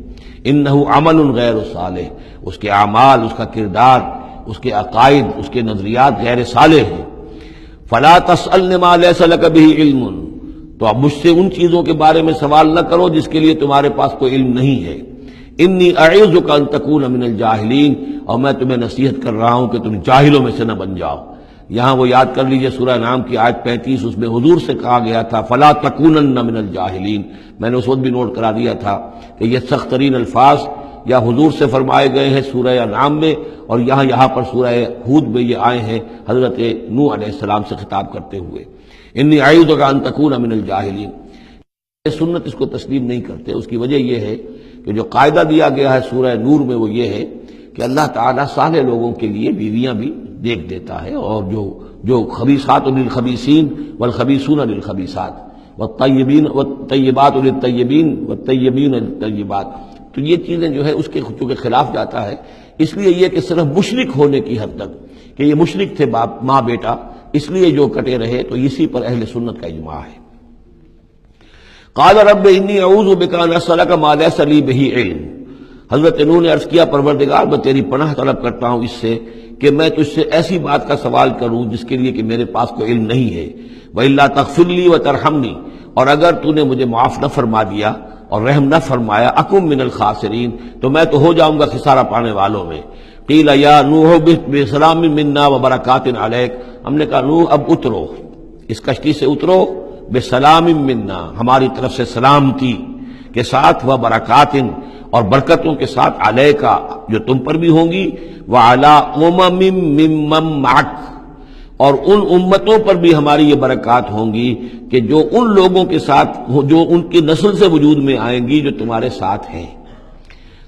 انہ عمل غیر صالح، اس کے اعمال، اس کا کردار، اس کے عقائد، اس کے نظریات غیر صالح ہیں۔ فلا تسألن ما لیس لک بہ علم، تو اب مجھ سے ان چیزوں کے بارے میں سوال نہ کرو جس کے لیے تمہارے پاس کوئی علم نہیں ہے۔ انی اعوذک ان تکون من الجاہلین، اور میں تمہیں نصیحت کر رہا ہوں کہ تم جاہلوں میں سے نہ بن جاؤ۔ یہاں وہ یاد کر لیجئے سورہ انعام کی آیت 35، اس میں حضور سے کہا گیا تھا فلا تکونن من الجاہلین، میں نے اس وقت بھی نوٹ کرا دیا تھا کہ یہ سخت ترین الفاظ یا حضور سے فرمائے گئے ہیں سورہ انعام میں، اور یہاں پر سورہ ہود میں یہ آئے ہیں حضرت نوح علیہ السلام سے خطاب کرتے ہوئے، انی اعوذک ان تکون من الجاہلین۔ سنت اس کو تسلیم نہیں کرتے، اس کی وجہ یہ ہے کہ جو قاعدہ دیا گیا ہے سورہ نور میں وہ یہ ہے کہ اللہ تعالیٰ صالح لوگوں کے لیے بیویاں بھی دیکھ دیتا ہے، اور جو خبیثات للخبیثین والخبیثون للخبیثات والطیبات للطیبین والطیبین للطیبات، تو یہ چیزیں جو ہے اس کے چونکہ خلاف جاتا ہے، اس لیے یہ کہ صرف مشرک ہونے کی حد تک کہ یہ مشرک تھے ماں بیٹا، اس لیے جو کٹے رہے، تو اسی پر اہل سنت کا اجماع ہے۔ قال رب انی اعوذ بک ان اسألک ما لیس لی بہ علم، حضرت نوح نے عرض کیا پروردگار میں تیری پناہ طلب کرتا ہوں اس سے کہ میں تجھ سے ایسی بات کا سوال کروں جس کے لیے کہ میرے پاس کوئی علم نہیں ہے. وَإِلَّا تَغْفِرْ لِي وَتَرْحَمْنِي، اور اگر تو نے مجھے معاف نہ فرما دیا اور رحم نہ فرمایا، اکم من الخاسرین، تو میں تو ہو جاؤں گا خسارہ پانے والوں میں. قیل یا نوح بسلام منا وبرکات علیک، ہم نے کہا نوح اب اترو، اس کشتی سے اترو، بسلام منا، ہماری طرف سے سلامتی کے ساتھ، وبرکات، اور برکتوں کے ساتھ، علیکا، جو تم پر بھی ہوں گی، وعلی امم ممن معک، اور ان امتوں پر بھی ہماری یہ برکات ہوں گی کہ جو ان لوگوں کے ساتھ، جو ان کی نسل سے وجود میں آئیں گی جو تمہارے ساتھ ہیں.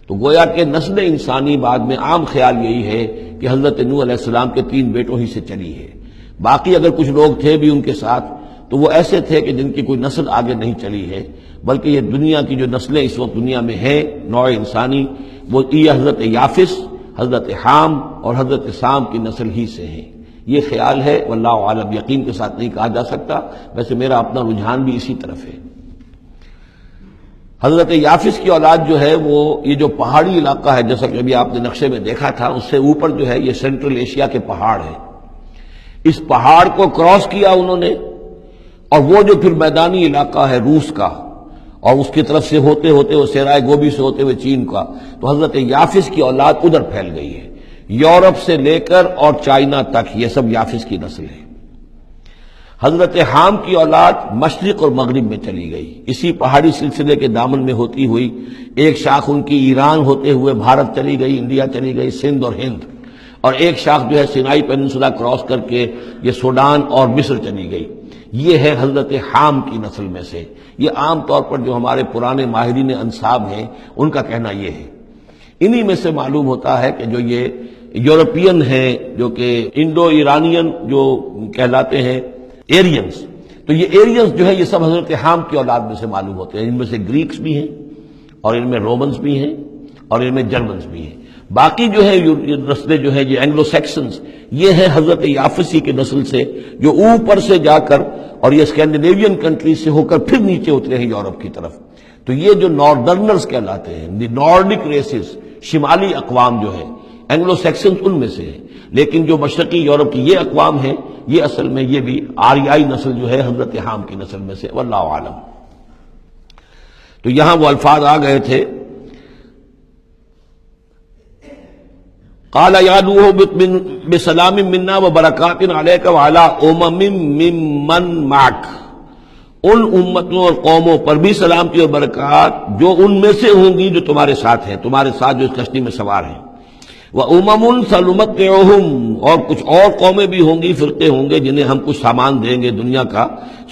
تو گویا کہ نسل انسانی بعد میں عام خیال یہی ہے کہ حضرت نوح علیہ السلام کے 3 بیٹوں ہی سے چلی ہے. باقی اگر کچھ لوگ تھے بھی ان کے ساتھ تو وہ ایسے تھے کہ جن کی کوئی نسل آگے نہیں چلی ہے، بلکہ یہ دنیا کی جو نسلیں اس وقت دنیا میں ہیں نوع انسانی، وہ یہ حضرت یافس، حضرت حام اور حضرت سام کی نسل ہی سے ہیں. یہ خیال ہے، واللہ عالم، یقین کے ساتھ نہیں کہا جا سکتا، ویسے میرا اپنا رجحان بھی اسی طرف ہے. حضرت یافس کی اولاد جو ہے وہ یہ جو پہاڑی علاقہ ہے، جیسا کہ ابھی آپ نے نقشے میں دیکھا تھا، اس سے اوپر جو ہے یہ سینٹرل ایشیا کے پہاڑ ہیں. اس پہاڑ کو کراس کیا انہوں نے، اور وہ جو پھر میدانی علاقہ ہے روس کا، اور اس کی طرف سے ہوتے ہوتے وہ صحرائے گوبی سے ہوتے ہوئے چین کا، تو حضرت یافس کی اولاد ادھر پھیل گئی ہے. یورپ سے لے کر اور چائنا تک یہ سب یافس کی نسل ہے. حضرت حام کی اولاد مشرق اور مغرب میں چلی گئی، اسی پہاڑی سلسلے کے دامن میں ہوتی ہوئی. ایک شاخ ان کی ایران ہوتے ہوئے بھارت چلی گئی، انڈیا چلی گئی، سندھ اور ہند، اور ایک شاخ جو ہے سینائی پیننسولا کراس کر کے یہ سوڈان اور مصر چلی گئی. یہ ہے حضرت حام کی نسل میں سے. یہ عام طور پر جو ہمارے پرانے ماہرین انساب ہیں ان کا کہنا یہ ہے. انہی میں سے معلوم ہوتا ہے کہ جو یہ یورپین ہیں، جو کہ انڈو ایرانین جو کہلاتے ہیں، ایرینز، تو یہ ایرینز جو ہے یہ سب حضرت حام کی اولاد میں سے معلوم ہوتے ہیں. ان میں سے گریکس بھی ہیں، اور ان میں رومنز بھی ہیں، اور ان میں جرمنز بھی ہیں. باقی جو ہے یہ نسلیں جو ہے یہ اینگلو سیکسنز، یہ ہے حضرت یافسی کی نسل سے جو اوپر سے جا کر اور یہ اسکینڈینیوین کنٹریز سے ہو کر پھر نیچے اترے ہیں یورپ کی طرف. تو یہ جو ناردرنرز کہلاتے ہیں، دی نارڈک ریسز، شمالی اقوام جو ہے اینگلو سیکسنز ان میں سے ہیں. لیکن جو مشرقی یورپ کی یہ اقوام ہیں، یہ اصل میں یہ بھی آریائی نسل جو ہے حضرت حام کی نسل میں سے، واللہ عالم. تو یہاں وہ الفاظ آ گئے تھے، قال یا نوح بسلام منا وبرکات علیک وعلی امم ممن معک، ان امتوں اور قوموں پر بھی سلامتی اور برکات جو ان میں سے ہوں گی جو تمہارے ساتھ ہیں، تمہارے ساتھ جو اس کشتی میں سوار ہیں. وَأُمَمٌ سَنُمَتِّعُهُمْ، اور کچھ اور قومیں بھی ہوں گی، فرقے ہوں گے جنہیں ہم کچھ سامان دیں گے دنیا کا.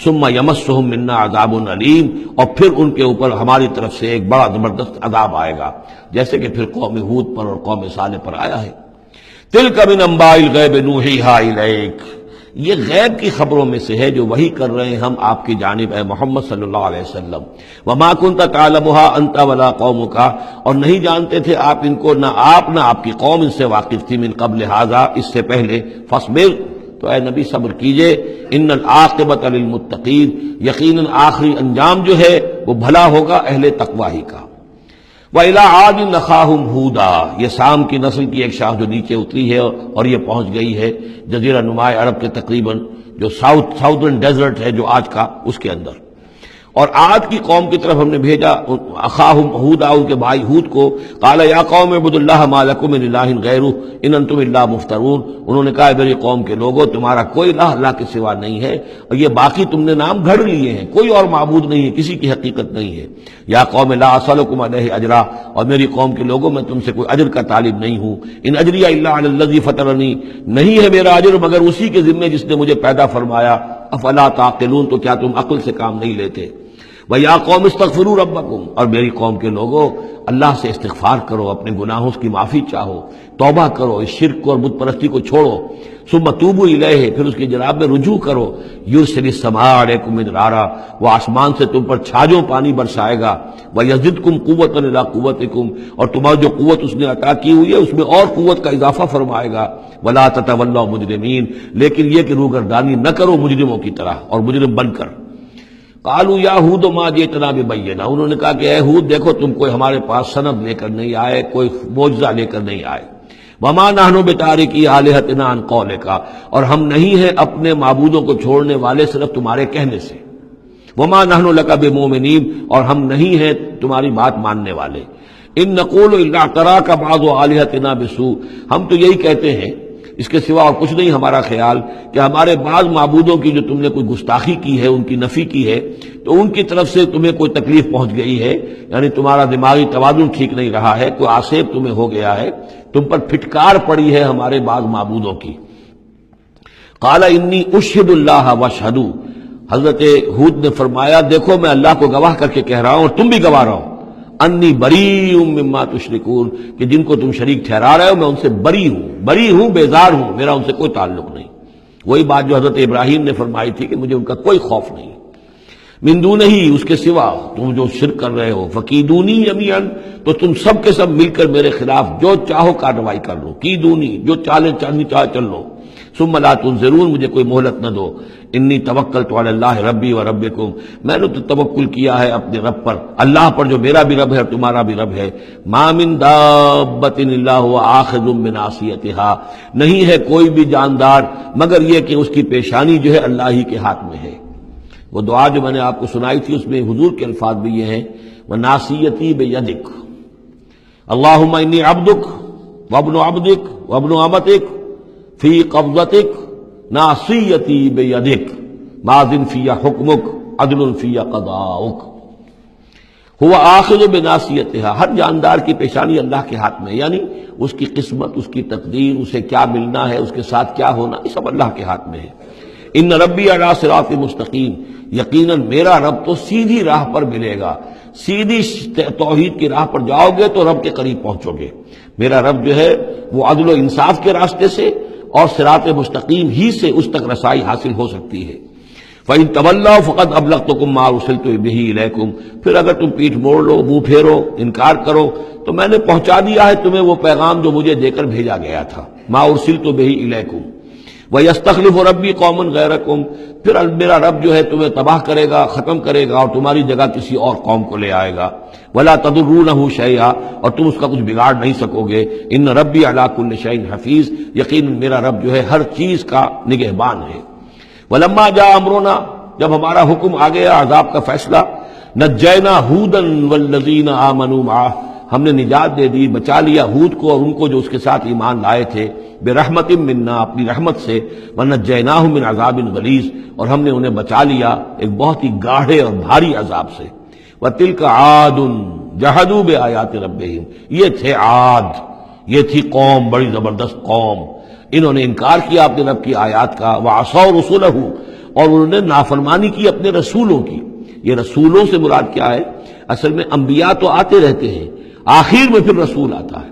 ثُمَّ يَمَسُّهُم مِّنَّا عَذَابٌ أَلِيمٌ، اور پھر ان کے اوپر ہماری طرف سے ایک بڑا زبردست عذاب آئے گا، جیسے کہ پھر قوم ہود پر اور قوم صالح پر آیا ہے. تِلْكَ مِنْ أَنبَاءِ الْغَيْبِ نُوحِيهَا إِلَيْكَ، یہ غیب کی خبروں میں سے ہے جو وحی کر رہے ہیں ہم آپ کی جانب اے محمد صلی اللہ علیہ وسلم. وما كنت تعلمها انت ولا قومك، اور نہیں جانتے تھے آپ ان کو، نہ آپ نہ آپ کی قوم ان سے واقف تھی، من قبل هذا، اس سے پہلے. فاصبر، تو اے نبی صبر کیجئے. ان العاقبۃ للمتقین، یقیناً آخری انجام جو ہے وہ بھلا ہوگا اہل تقوی ہی کا. وَإِلَىٰ عَادٍ أَخَاهُمْ هُودًا، یہ سام کی نسل کی ایک شاخ جو نیچے اتری ہے اور یہ پہنچ گئی ہے جزیرہ نماء عرب کے تقریباً جو ساؤدرن ڈیزرٹ ہے جو آج کا، اس کے اندر. اور عاد کی قوم کی طرف ہم نے بھیجا اخاہم ہودا، ان کے بھائی ہود کو. قال یا قوم اعبدوا اللہ ما لکم من الہ غیرہ ان انتم الا مفترون، انہوں نے کہا میری قوم کے لوگوں تمہارا کوئی الہ اللہ کے سوا نہیں ہے، اور یہ باقی تم نے نام گھڑ لیے ہیں، کوئی اور معبود نہیں ہے، کسی کی حقیقت نہیں ہے. یا قوم لا اسألکم علیہ اجرا، اور میری قوم کے لوگوں میں تم سے کوئی اجر کا طالب نہیں ہوں. ان اجری الا علی الذی فطرنی، نہیں ہے میرا اجر مگر اسی کے ذمے جس نے مجھے پیدا فرمایا. افلا تعقلون، تو کیا تم عقل سے کام نہیں لیتے. وَيَا قَوْمِ اسْتَغْفِرُوا رَبَّكُمْ، اور میری قوم کے لوگوں اللہ سے استغفار کرو، اپنے گناہوں کی معافی چاہو، توبہ کرو، اس شرک کو اور بت پرستی کو چھوڑو. ثُمَّ تُوبُوا إِلَيْهِ، پھر اس کی جناب میں رجوع کرو. يُرْسِلِ السَّمَاءَ عَلَيْكُم مِّدْرَارًا، وہ آسمان سے تم پر چھاجوں پانی برسائے گا. وَيَزِدْكُمْ قُوَّةً إِلَىٰ قُوَّتِكُمْ، اور تمہاری جو قوت اس نے عطا کی ہوئی ہے اس میں اور قوت کا اضافہ فرمائے گا. وَلَا تَتَوَلَّوْا مُجْرِمِينَ، لیکن یہ کہ روگردانی نہ کرو مجرموں کی طرح اور مجرم بن کر. قالوا یا ہود ما جئتنا ببینہ، انہوں نے کہا کہ اے ہود دیکھو تم کوئی ہمارے پاس سند لے کر نہیں آئے، کوئی معجزہ لے کر نہیں آئے. وما نحن بتارکی آلہتنا عن قولک، اور ہم نہیں ہیں اپنے معبودوں کو چھوڑنے والے صرف تمہارے کہنے سے، وما نحن لک بمؤمنین، اور ہم نہیں ہیں تمہاری بات ماننے والے، ان نقول الا اعتراک بعض آلہتنا بسوء، ہم تو یہی کہتے ہیں، اس کے سوا اور کچھ نہیں ہمارا خیال کہ ہمارے بعض معبودوں کی جو تم نے کوئی گستاخی کی ہے، ان کی نفی کی ہے، تو ان کی طرف سے تمہیں کوئی تکلیف پہنچ گئی ہے، یعنی تمہارا دماغی توازن ٹھیک نہیں رہا ہے، کوئی آسیب تمہیں ہو گیا ہے، تم پر پھٹکار پڑی ہے ہمارے بعض معبودوں کی۔ قال انی اشہد اللہ واشہدوا، حضرت ہود نے فرمایا دیکھو میں اللہ کو گواہ کر کے کہہ رہا ہوں اور تم بھی گواہ رہو، انی بریء مما تشرکون، کہ جن کو تم شریک ٹھہرا رہے ہو میں ان سے بری ہوں، بیزار ہوں، میرا ان سے کوئی تعلق نہیں۔ وہی بات جو حضرت ابراہیم نے فرمائی تھی کہ مجھے ان کا کوئی خوف نہیں، من دونہ ہی، اس کے سوا تم جو شرک کر رہے ہو، فکیدونی جمیعا، تو تم سب کے سب مل کر میرے خلاف جو چاہو کارروائی کر لو، کیدونی، جو چالیں چلنی چاہے چل لو، ثم لا تنظرون، مجھے کوئی مہلت نہ دو، انی توکلت علی اللہ ربی و ربکم، میں نے تو توکل کیا ہے اپنے رب پر، اللہ پر جو میرا بھی رب ہے اور تمہارا بھی رب ہے، ما من دابۃ الا هو آخذ بناصیتها، نہیں ہے کوئی بھی جاندار مگر یہ کہ اس کی پیشانی جو ہے اللہ ہی کے ہاتھ میں ہے۔ وہ دعا جو میں نے آپ کو سنائی تھی اس میں حضور کے الفاظ بھی یہ ہیں، وَنَاصِيَتِي بِيَدِكَ، اللہم انی عبدک وابن عبدک وابن امتک فی قبضتک ناصیتی بیدک ماض فی حکمک عدل فی قضاؤک۔ هو آخذ بناصیتها، ہر جاندار کی پیشانی اللہ کے ہاتھ میں، یعنی اس کی قسمت، اس کی تقدیر، اسے کیا ملنا ہے، اس کے ساتھ کیا ہونا، یہ سب اللہ کے ہاتھ میں ہے۔ ان ربی علی صراط مستقیم، یقیناً میرا رب تو سیدھی راہ پر ملے گا، سیدھی توحید کی راہ پر جاؤ گے تو رب کے قریب پہنچو گے۔ میرا رب جو ہے وہ عدل و انصاف کے راستے سے اور صراط مستقیم ہی سے اس تک رسائی حاصل ہو سکتی ہے۔ فَإِن تَوَلَّوْا فَقَدْ أَبْلَغْتُكُم مَّا أُرْسِلْتُ بِهِ إِلَيْكُمْ، پھر اگر تم پیٹھ موڑ لو، منہ پھیرو، انکار کرو، تو میں نے پہنچا دیا ہے تمہیں وہ پیغام جو مجھے دے کر بھیجا گیا تھا، مَا أُرْسِلْتُ بِهِ إِلَيْكُمْ۔ وَيَسْتَخْلِفُ رَبِّي قَوْمًا غَيْرَكُمْ، پھر میرا رب جو ہے تمہیں تباہ کرے گا، ختم کرے گا اور تمہاری جگہ کسی اور قوم کو لے آئے گا۔ وَلَا تَضُرُّونَهُ شَيْئًا، اور تم اس کا کچھ بگاڑ نہیں سکو گے۔ إِنَّ رَبِّي عَلَىٰ كُلِّ شَيْءٍ حَفِيظٌ، یقیناً میرا رب جو ہے ہر چیز کا نگہبان ہے۔ وَلَمَّا جَاءَ أَمْرُنَا، جب ہمارا حکم آ گیا، عذاب کا فیصلہ، نَجَّيْنَا هُودًا وَالَّذِينَ آمَنُوا مَعَهُ، ہم نے نجات دے دی، بچا لیا ہود کو اور ان کو جو اس کے ساتھ ایمان لائے تھے، برحمت منا، اپنی رحمت سے، ونجیناہم من عذاب غلیظ، اور ہم نے انہیں بچا لیا ایک بہت ہی گاڑھے اور بھاری عذاب سے۔ وتلک عاد جحدوا بآیات ربہم، یہ تھے عاد، یہ تھی قوم، بڑی زبردست قوم، انہوں نے انکار کیا اپنے رب کی آیات کا، وعصوا رسلہ، اور انہوں نے نافرمانی کی اپنے رسولوں کی۔ یہ رسولوں سے مراد کیا ہے؟ اصل میں انبیاء تو آتے رہتے ہیں، آخر میں پھر رسول آتا ہے،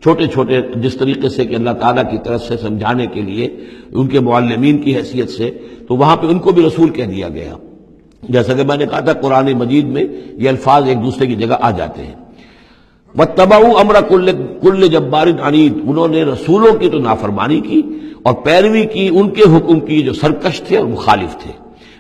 چھوٹے چھوٹے، جس طریقے سے کہ اللہ تعالیٰ کی طرف سے سمجھانے کے لیے ان کے معلمین کی حیثیت سے، تو وہاں پہ ان کو بھی رسول کہہ دیا گیا۔ جیسا کہ میں نے کہا تھا قرآن مجید میں یہ الفاظ ایک دوسرے کی جگہ آ جاتے ہیں۔ وَاتَّبَعُوا أَمْرَ كُلِّ جَبَّارٍ عَنِيدٍ، انہوں نے رسولوں کی تو نافرمانی کی اور پیروی کی ان کے حکم کی جو سرکش تھے اور مخالف تھے۔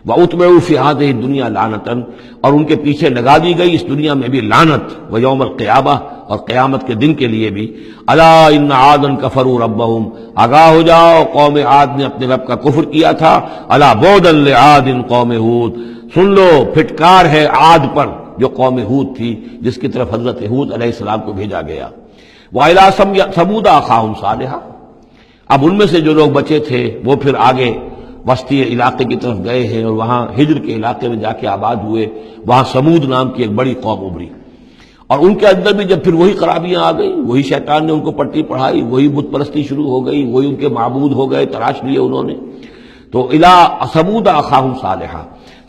وَأُتْبِعُوا فِي هَذِهِ الدُّنْيَا لَعْنَةً، اور ان کے پیچھے لگا دی گئی اس دنیا میں بھی لعنت، وَيَوْمَ الْقِيَامَةِ، اور قیامت کے دن کے لیے بھی۔ أَلَا إِنَّ عَادًا كَفَرُوا رَبَّهُمْ، آگاہ ہو جاؤ قوم عاد نے اپنے رب کا کفر کیا تھا۔ أَلَا بُعْدًا لِعَادٍ قوم هود، سن لو پھٹکار ہے عاد پر جو قوم ہود تھی، جس کی طرف حضرت ہود علیہ السلام کو بھیجا گیا۔ وَإِلَىٰ ثَمُودَ أَخَاهُمْ صَالِحًا، اب ان میں سے جو لوگ بچے تھے وہ پھر آگے وسطی علاقے کی طرف گئے ہیں اور وہاں ہجر کے علاقے میں جا کے آباد ہوئے، وہاں سمود نام کی ایک بڑی قوم ابھری، اور ان کے اندر بھی جب پھر وہی خرابیاں آ گئی، وہی شیطان نے ان کو پٹی پڑھائی، وہی بت پرستی شروع ہو گئی، وہی ان کے معبود ہو گئے، تراش لیے انہوں نے۔ تو الی ثمود اخاہم صالحا،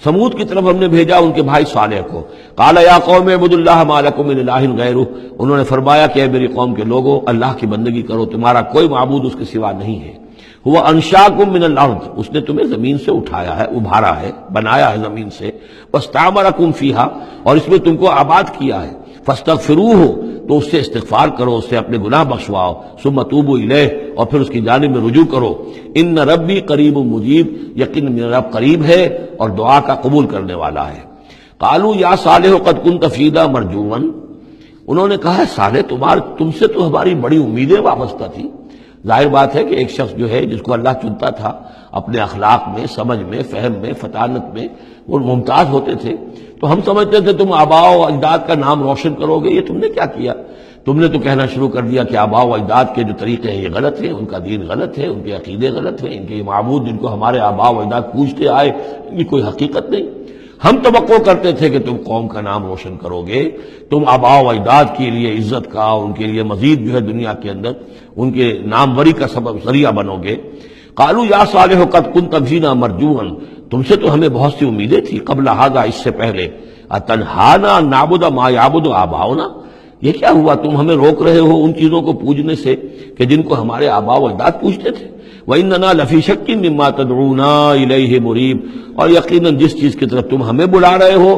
سمود کی طرف ہم نے بھیجا ان کے بھائی صالح کو۔ قال یا قوم اعبدوا اللہ ما لکم من الہ غیرہ، انہوں نے فرمایا کہ اے میری قوم کے لوگوں، اللہ کی بندگی کرو، تمہارا کوئی معبود اس کے سوا نہیں ہے۔ هو انشاکم من الارض، اس نے تمہیں زمین سے اٹھایا ہے، ابھارا ہے، بنایا ہے زمین سے، واستعمرکم فیہا، اور اس میں تم کو آباد کیا ہے، فاستغفروہ، تو اس سے استغفار کرو، اس سے اپنے گناہ بخشواؤ، ثم توبوا الیہ، اور پھر اس کی جانب میں رجوع کرو۔ ان ربی قریب مجیب، یقین میرا رب قریب ہے اور دعا کا قبول کرنے والا ہے۔ قالوا یا صالح قد کنت فینا مرجوا، انہوں نے کہا صالح تم سے تو ہماری بڑی امیدیں وابستہ تھی. ظاہر بات ہے کہ ایک شخص جو ہے جس کو اللہ چنتا تھا اپنے اخلاق میں، سمجھ میں، فہم میں، فطانت میں وہ ممتاز ہوتے تھے، تو ہم سمجھتے تھے تم آباء و اجداد کا نام روشن کرو گے. یہ تم نے کیا کیا؟ تم نے تو کہنا شروع کر دیا کہ آباء و اجداد کے جو طریقے ہیں یہ غلط ہیں، ان کا دین غلط ہے، ان کے عقیدے غلط ہیں، ان کے معبود جن کو ہمارے آباء و اجداد پوجتے آئے ان کی کوئی حقیقت نہیں. ہم توقع کرتے تھے کہ تم قوم کا نام روشن کرو گے، تم آباء و اجداد کے لیے عزت کا، ان کے لیے مزید جو ہے دنیا کے اندر ان کے ناموری کا سبب ذریعہ بنو گے. قالوا یا صالح قد كنت فينا مرجوا، تم سے تو ہمیں بہت سی امیدیں تھی قبل هذا، اس سے پہلے. اتنہانا نعبد ما يعبد آباؤنا، یہ کیا ہوا تم ہمیں روک رہے ہو ان چیزوں کو پوجنے سے کہ جن کو ہمارے آباء و اجداد پوجتے تھے. وَإِنَّنَا لَفِي شَكٍّ مِّمَّا تَدْعُونَا إِلَيْهِ مُرِيبٍ، اور یقیناً جس چیز کی طرف تم ہمیں بلا رہے ہو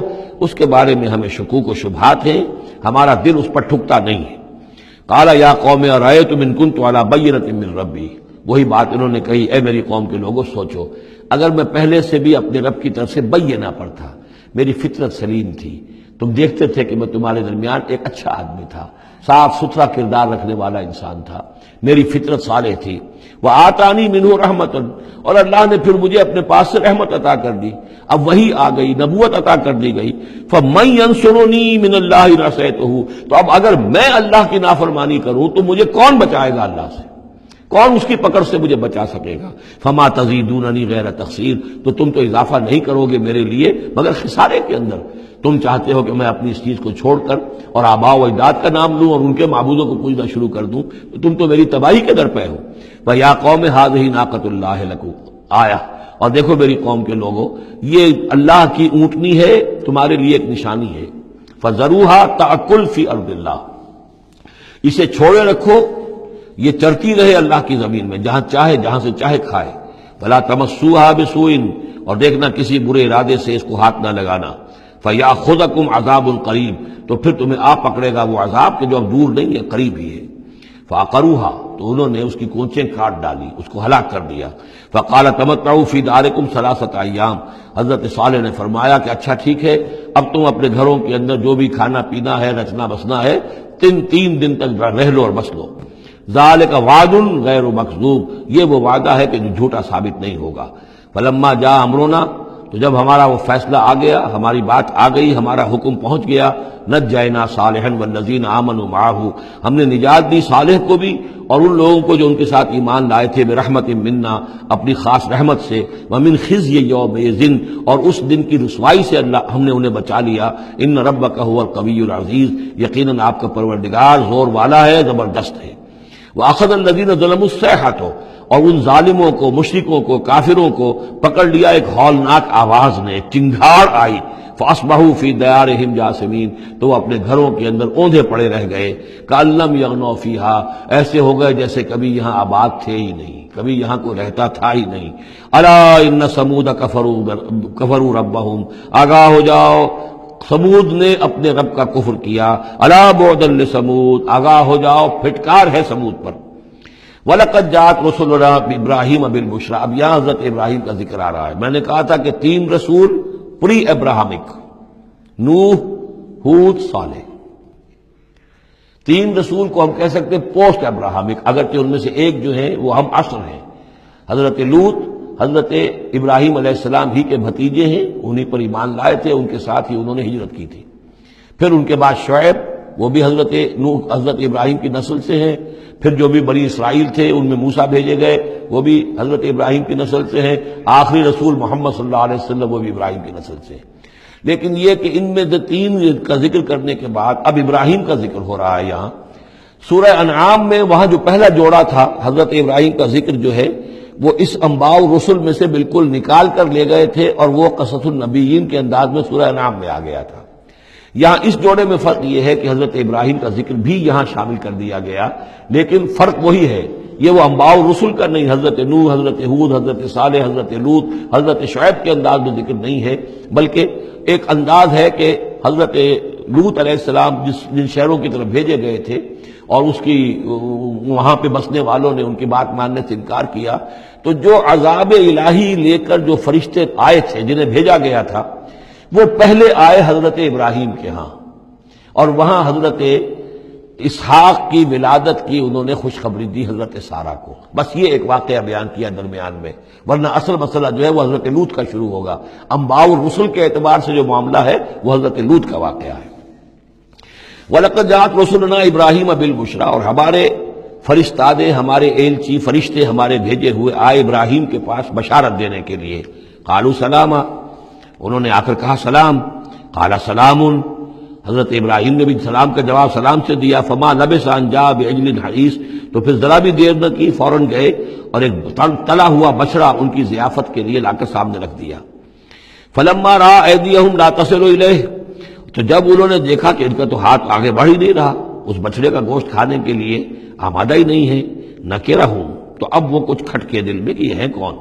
اس کے بارے میں ہمیں شکوک و شبہات ہیں، ہمارا دل اس پر ٹھکتا نہیں ہے. قَالَ يَا قَوْمِ أَرَأَيْتُمْ إِن كُنتُ عَلَىٰ بَيِّنَةٍ مِّن رَّبِّي، وہی بات انہوں نے کہی، اے میری قوم کے لوگوں سوچو، اگر میں پہلے سے بھی اپنے رب کی طرف سے بینہ پر تھا، میری فطرت سلیم تھی، تم دیکھتے تھے کہ میں تمہارے درمیان ایک اچھا آدمی تھا، صاف ستھرا کردار رکھنے والا انسان تھا، میری فطرت صالح تھی. وَآتَانِي مِنْهُ رَحْمَةً، اور اللہ نے پھر مجھے اپنے پاس سے رحمت عطا کر دی. اب وہی آ گئی، نبوت عطا کر دی گئی. فَمَن يَنصُرُنِي مِنَ اللَّهِ إِنْ عَصَيْتُهُ، تو اب اگر میں اللہ کی نافرمانی کروں تو مجھے کون بچائے گا اللہ سے؟ کون اس کی پکڑ سے مجھے بچا سکے گا؟ فما تزیدوننی غیر تقصیر، تو تم تو اضافہ نہیں کرو گے میرے لیے مگر خسارے کے اندر. تم چاہتے ہو کہ میں اپنی اس چیز کو چھوڑ کر اور آباء و اجداد کا نام لوں اور ان کے معبودوں کو پوجنا شروع کر دوں، تو تم تو میری تباہی کے در پہ ہو. وَيَا قَوْمِ هَٰذِهِ نَاقَةُ اللَّهِ لَكُمْ آیَةٌ، اور دیکھو میری قوم کے لوگوں، یہ اللہ کی اونٹنی ہے، تمہارے لیے ایک نشانی ہے. فَذَرُوهَا تَأْكُلْ فِي أَرْضِ اللَّهِ، اسے چھوڑے رکھو، یہ چرتی رہے اللہ کی زمین میں، جہاں چاہے جہاں سے چاہے کھائے. وَلَا تَمَسُّوهَا بِسُوءٍ، اور دیکھنا کسی برے ارادے سے اس کو ہاتھ نہ لگانا. فَيَأْخُذَكُمْ عَذَابٌ قَرِيبٌ، تو پھر تمہیں آ پکڑے گا وہ عذاب کہ جو اب دور نہیں ہے، قریب ہی ہے. فَعَقَرُوهَا، تو انہوں نے اس کی کونچیں کاٹ ڈالی، اس کو ہلاک کر دیا. فَقَالَ تَمَتَّعُوا فِي دَارِكُمْ ثَلَاثَةَ أَيَّامٍ، حضرت صالح نے فرمایا کہ اچھا ٹھیک ہے، اب تم اپنے گھروں کے اندر جو بھی کھانا پینا ہے، رچنا بسنا ہے، تین دن تک رہ لو اور بس لو. ذَلِكَ وَعْدٌ غَيْرُ مَكْذُوبٍ، یہ وہ وعدہ ہے کہ جو جھوٹا ثابت نہیں ہوگا. فَلَمَّا جَاءَ أَمْرُنَا، تو جب ہمارا وہ فیصلہ آ گیا، ہماری بات آ گئی، ہمارا حکم پہنچ گیا، نجینا صالحا والذین آمنوا معہ، ہم نے نجات دی صالح کو بھی اور ان لوگوں کو جو ان کے ساتھ ایمان لائے تھے، برحمت منا، اپنی خاص رحمت سے، ومن خزی یومئذ، اور اس دن کی رسوائی سے اللہ ہم نے انہیں بچا لیا. ان ربک هو القوی العزیز، یقیناً آپ کا پروردگار زور والا ہے، زبردست ہے. وَأَخَذَ الَّذِينَ ظَلَمُوا الصَّيْحَةُ، اور ان ظالموں کو، مشرکوں کو، کافروں کو پکڑ لیا ایک ہولناک آواز نے، چنگھاڑ آئی. فَأَصْبَحُوا فِي دِيَارِهِمْ جَاثِمِينَ، تو وہ اپنے گھروں کے اندر اوندھے پڑے رہ گئے. كَأَن لَّمْ يَغْنَوْا فِيهَا، ایسے ہو گئے جیسے کبھی یہاں آباد تھے ہی نہیں، کبھی یہاں کوئی رہتا تھا ہی نہیں. أَلَا إِنَّ ثَمُودَ كَفَرُوا رَبَّهُمْ، آگاہ ہو جاؤ، سمود نے اپنے رب کا کفر کیا. أَلَا بُعْدًا لِّثَمُود، آگاہ ہو جاؤ، پھٹکار ہے سمود پر. وَلَقَدْ جَاءَتْ رُسُلُنَا إِبْرَاهِيمَ بِالْبُشْرَىٰ، اب یہاں حضرت ابراہیم کا ذکر آ رہا ہے. میں نے کہا تھا کہ 3 رسول پری ابراہمک، نوح، ہود، صالح. 3 رسول کو ہم کہہ سکتے ہیں پوسٹ ابراہمک، اگرچہ ان میں سے ایک جو ہے وہ ہم عصر ہیں. حضرت لوط حضرت ابراہیم علیہ السلام ہی کے بھتیجے ہیں، انہی پر ایمان لائے تھے، ان کے ساتھ ہی انہوں نے ہجرت کی تھی. پھر ان کے بعد شعیب، وہ بھی حضرت ابراہیم کی نسل سے ہیں. پھر جو بھی بنی اسرائیل تھے ان میں موسیٰ بھیجے گئے، وہ بھی حضرت ابراہیم کی نسل سے ہیں. آخری رسول محمد صلی اللہ علیہ وسلم وہ بھی ابراہیم کی نسل سے ہیں. لیکن یہ کہ ان میں 3 کا ذکر کرنے کے بعد اب ابراہیم کا ذکر ہو رہا ہے. یہاں سورہ انعام میں وہاں جو پہلا جوڑا تھا حضرت ابراہیم کا ذکر جو ہے وہ اس انباء الرسل میں سے بالکل نکال کر لے گئے تھے اور وہ قصص النبیین کے انداز میں سورہ انعام میں آ گیا تھا. یہاں اس جوڑے میں فرق یہ ہے کہ حضرت ابراہیم کا ذکر بھی یہاں شامل کر دیا گیا، لیکن فرق وہی ہے، یہ وہ انباء الرسل کا نہیں، حضرت نوح، حضرت ہود، حضرت صالح، حضرت لوط، حضرت شعیب کے انداز میں ذکر نہیں ہے، بلکہ ایک انداز ہے کہ حضرت لوط علیہ السلام جن شہروں کی طرف بھیجے گئے تھے اور اس کی وہاں پہ بسنے والوں نے ان کی بات ماننے سے انکار کیا، تو جو عذاب الہی لے کر جو فرشتے آئے تھے جنہیں بھیجا گیا تھا، وہ پہلے آئے حضرت ابراہیم کے ہاں، اور وہاں حضرت اسحاق کی ولادت کی انہوں نے خوشخبری دی حضرت سارہ کو. بس یہ ایک واقعہ بیان کیا درمیان میں، ورنہ اصل مسئلہ جو ہے وہ حضرت لوط کا شروع ہوگا. انباء الرسل کے اعتبار سے جو معاملہ ہے وہ حضرت لوط کا واقعہ ہے. وَلَقَدْ جَاءَتْ رُسُلُنَا إِبْرَاهِيمَ بِالْبُشْرَىٰ، اور ہمارے فرشتادے، ہمارے ایلچی فرشتے ہمارے بھیجے ہوئے آئے ابراہیم کے پاس بشارت دینے کے لیے. قالوا سلاما، انہوں نے آ کر کہا سلام. قال سلام، حضرت ابراہیم نے بھی سلام کا جواب سلام سے دیا. فما لبث ان جاء بعجل حنیذ، تو پھر ذرا بھی دیر نہ کی، فوراً گئے اور ایک تلا ہوا بچڑا ان کی ضیافت کے لیے لا کر سامنے رکھ دیا. فلما رأى أيديهم لا تصل إليه، تو جب انہوں نے دیکھا کہ ان کا تو ہاتھ آگے بڑھ ہی نہیں رہا اس بچڑے کا گوشت کھانے کے لیے، آمادہ ہی نہیں ہے، نکرہم، تو اب وہ کچھ کھٹکے دل میں کہ یہ ہے کون.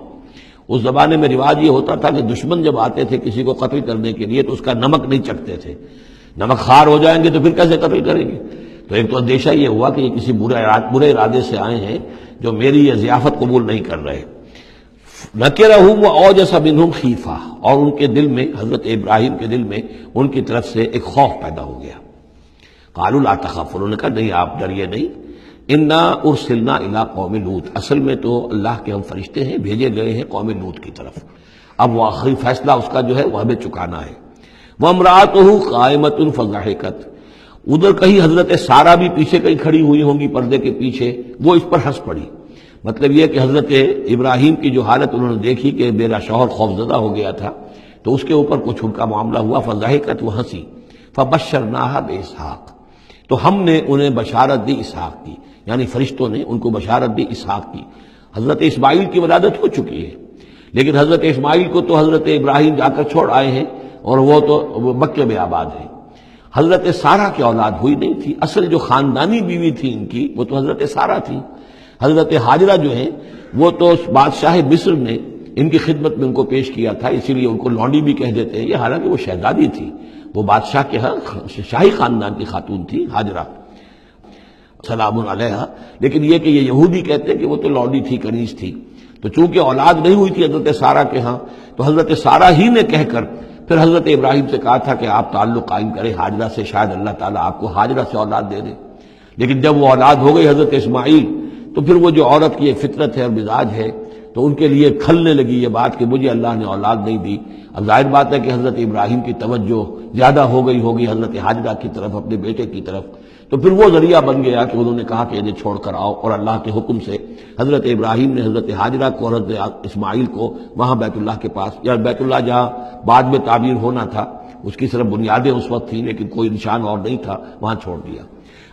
اس زمانے میں رواج یہ ہوتا تھا کہ دشمن جب آتے تھے کسی کو قتل کرنے کے لیے تو اس کا نمک نہیں چکھتے تھے، نمک خوار ہو جائیں گے تو پھر کیسے قتل کریں گے. تو ایک تو اندیشہ یہ ہوا کہ یہ کسی برے ارادے سے آئے ہیں جو میری یہ ضیافت قبول نہیں کر رہے. نکرہم وأوجس منہم خیفہ، اور ان کے دل میں، حضرت ابراہیم کے دل میں ان کی طرف سے ایک خوف پیدا ہو گیا. قالوا لا تخف، انہوں نے کہا نہیں آپ ڈریے نہیں. انا ارسلنا الی قوم لوط، اصل میں تو اللہ کے ہم فرشتے ہیں، بھیجے گئے ہیں قوم لوط کی طرف. اب وہ آخری فیصلہ اس کا جو ہے وہ ہمیں چکانا ہے. وامرأتہ قائمۃ فضحکت، ادھر کہیں حضرت سارہ بھی پیچھے کہیں کھڑی ہوئی ہوں گی پردے کے پیچھے، وہ اس پر ہنس پڑی. مطلب یہ کہ حضرت ابراہیم کی جو حالت انہوں نے دیکھی کہ میرا شوہر خوفزدہ ہو گیا تھا تو اس کے اوپر کچھ ان کا معاملہ ہوا. فضحکت، وہ ہنسی. فبشرناہا باسحاق، تو ہم نے انہیں بشارت دی اسحاق کی، یعنی فرشتوں نے ان کو بشارت دی اسحاق کی. حضرت اسماعیل کی ولادت ہو چکی ہے، لیکن حضرت اسماعیل کو تو حضرت ابراہیم جا کر چھوڑ آئے ہیں اور وہ تو مکے میں آباد ہے. حضرت سارہ کی اولاد ہوئی نہیں تھی. اصل جو خاندانی بیوی تھی ان کی وہ تو حضرت سارہ تھی. حضرت ہاجرہ جو ہیں وہ تو بادشاہ مصر نے ان کی خدمت میں ان کو پیش کیا تھا، اسی لیے ان کو لونڈی بھی کہہ دیتے ہیں. یہ حالانکہ وہ شہزادی تھی، وہ بادشاہ کے ہاں شاہی خاندان کی خاتون تھی ہاجرہ سلام علیہا. لیکن یہ کہ یہ یہودی کہتے ہیں کہ وہ تو لونڈی تھی، کنیز تھی. تو چونکہ اولاد نہیں ہوئی تھی حضرت سارہ کے ہاں، تو حضرت سارہ ہی نے کہہ کر پھر حضرت ابراہیم سے کہا تھا کہ آپ تعلق قائم کریں ہاجرہ سے، شاید اللہ تعالیٰ آپ کو ہاجرہ سے اولاد دے دے. لیکن جب وہ اولاد ہو گئی حضرت اسماعیل، تو پھر وہ جو عورت کی ایک فطرت ہے اور مزاج ہے، تو ان کے لیے کھلنے لگی یہ بات کہ مجھے اللہ نے اولاد نہیں دی. اب ظاہر بات ہے کہ حضرت ابراہیم کی توجہ زیادہ ہو گئی ہوگی حضرت ہاجرہ کی طرف، اپنے بیٹے کی طرف. تو پھر وہ ذریعہ بن گیا کہ انہوں نے کہا کہ انہیں چھوڑ کر آؤ، اور اللہ کے حکم سے حضرت ابراہیم نے حضرت ہاجرہ کو اور حضرت اسماعیل کو وہاں بیت اللہ کے پاس، یا بیت اللہ جہاں بعد میں تعمیر ہونا تھا اس کی صرف بنیادیں اس وقت تھیں لیکن کوئی نشان اور نہیں تھا، وہاں چھوڑ دیا.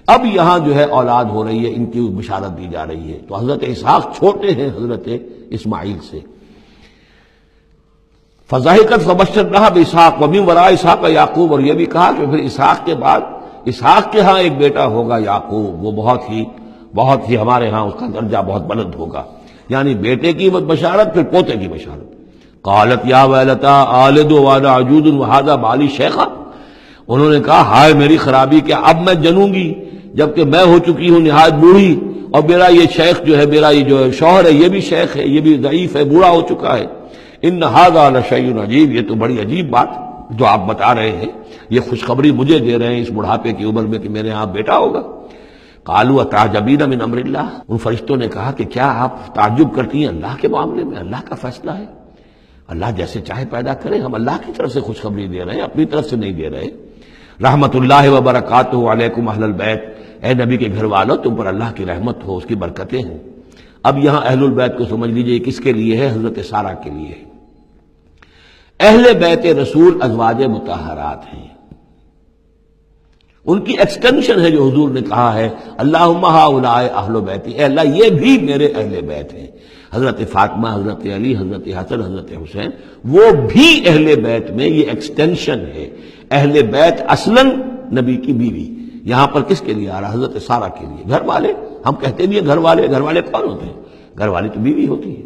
اب یہاں جو ہے اولاد ہو رہی ہے، ان کی بشارت دی جا رہی ہے. تو حضرت اسحاق چھوٹے ہیں حضرت اسماعیل سے. فضحکت فبشرناہا باسحاق ومن وراء اسحاق یعقوب، اور یہ بھی کہا کہ پھر اسحاق کے بعد اسحاق کے ہاں ایک بیٹا ہوگا یعقوب، وہ بہت ہی ہمارے ہاں اس کا درجہ بہت بلند ہوگا. یعنی بیٹے کی بشارت، پھر پوتے کی بشارت. قالت یا ویلتا آلد وانا عجوز وہذا بالی شیخا، انہوں نے کہا ہائے میری خرابی، کہ اب میں جنوں گی جبکہ میں ہو چکی ہوں نہایت بوڑھی، اور میرا یہ شیخ جو ہے، میرا یہ جو شوہر ہے یہ بھی شیخ ہے، یہ بھی ضعیف ہے، بوڑھا ہو چکا ہے. ان ھذا لشیء عجیب، یہ تو بڑی عجیب بات جو آپ بتا رہے ہیں، یہ خوشخبری مجھے دے رہے ہیں اس بڑھاپے کی عمر میں کہ میرے ہاں بیٹا ہوگا. قالوا اتعجبین من امر اللہ، ان فرشتوں نے کہا کہ کیا آپ تعجب کرتی ہیں اللہ کے معاملے میں؟ اللہ کا فیصلہ ہے، اللہ جیسے چاہے پیدا کرے. ہم اللہ کی طرف سے خوشخبری دے رہے ہیں، اپنی طرف سے نہیں دے رہے. رحمت اللہ وبرکاتہ علیکم اہل البیت، اے نبی کے گھر والوں تم پر اللہ کی رحمت ہو، اس کی برکتیں ہیں. اب یہاں اہل البیت کو سمجھ لیجئے کس کے لیے ہے؟ حضرت سارہ کے لیے. اہل بیت رسول ازواج مطہرات ہیں، ان کی ایکسٹینشن ہے جو حضور نے کہا ہے اللہم ہؤلاء اہل بیتی، اے اللہ یہ بھی میرے اہل بیت ہیں. حضرت فاطمہ، حضرت علی، حضرت حسن، حضرت حسین، وہ بھی اہل بیت میں، یہ ایکسٹینشن ہے. اہل بیت اصلاً نبی کی بیوی، یہاں پر کس کے لیے آ رہا؟ حضرت سارہ کے لیے. گھر والے، ہم کہتے بھی ہیں گھر والے کون ہوتے ہیں؟ گھر والی تو بیوی ہوتی ہے.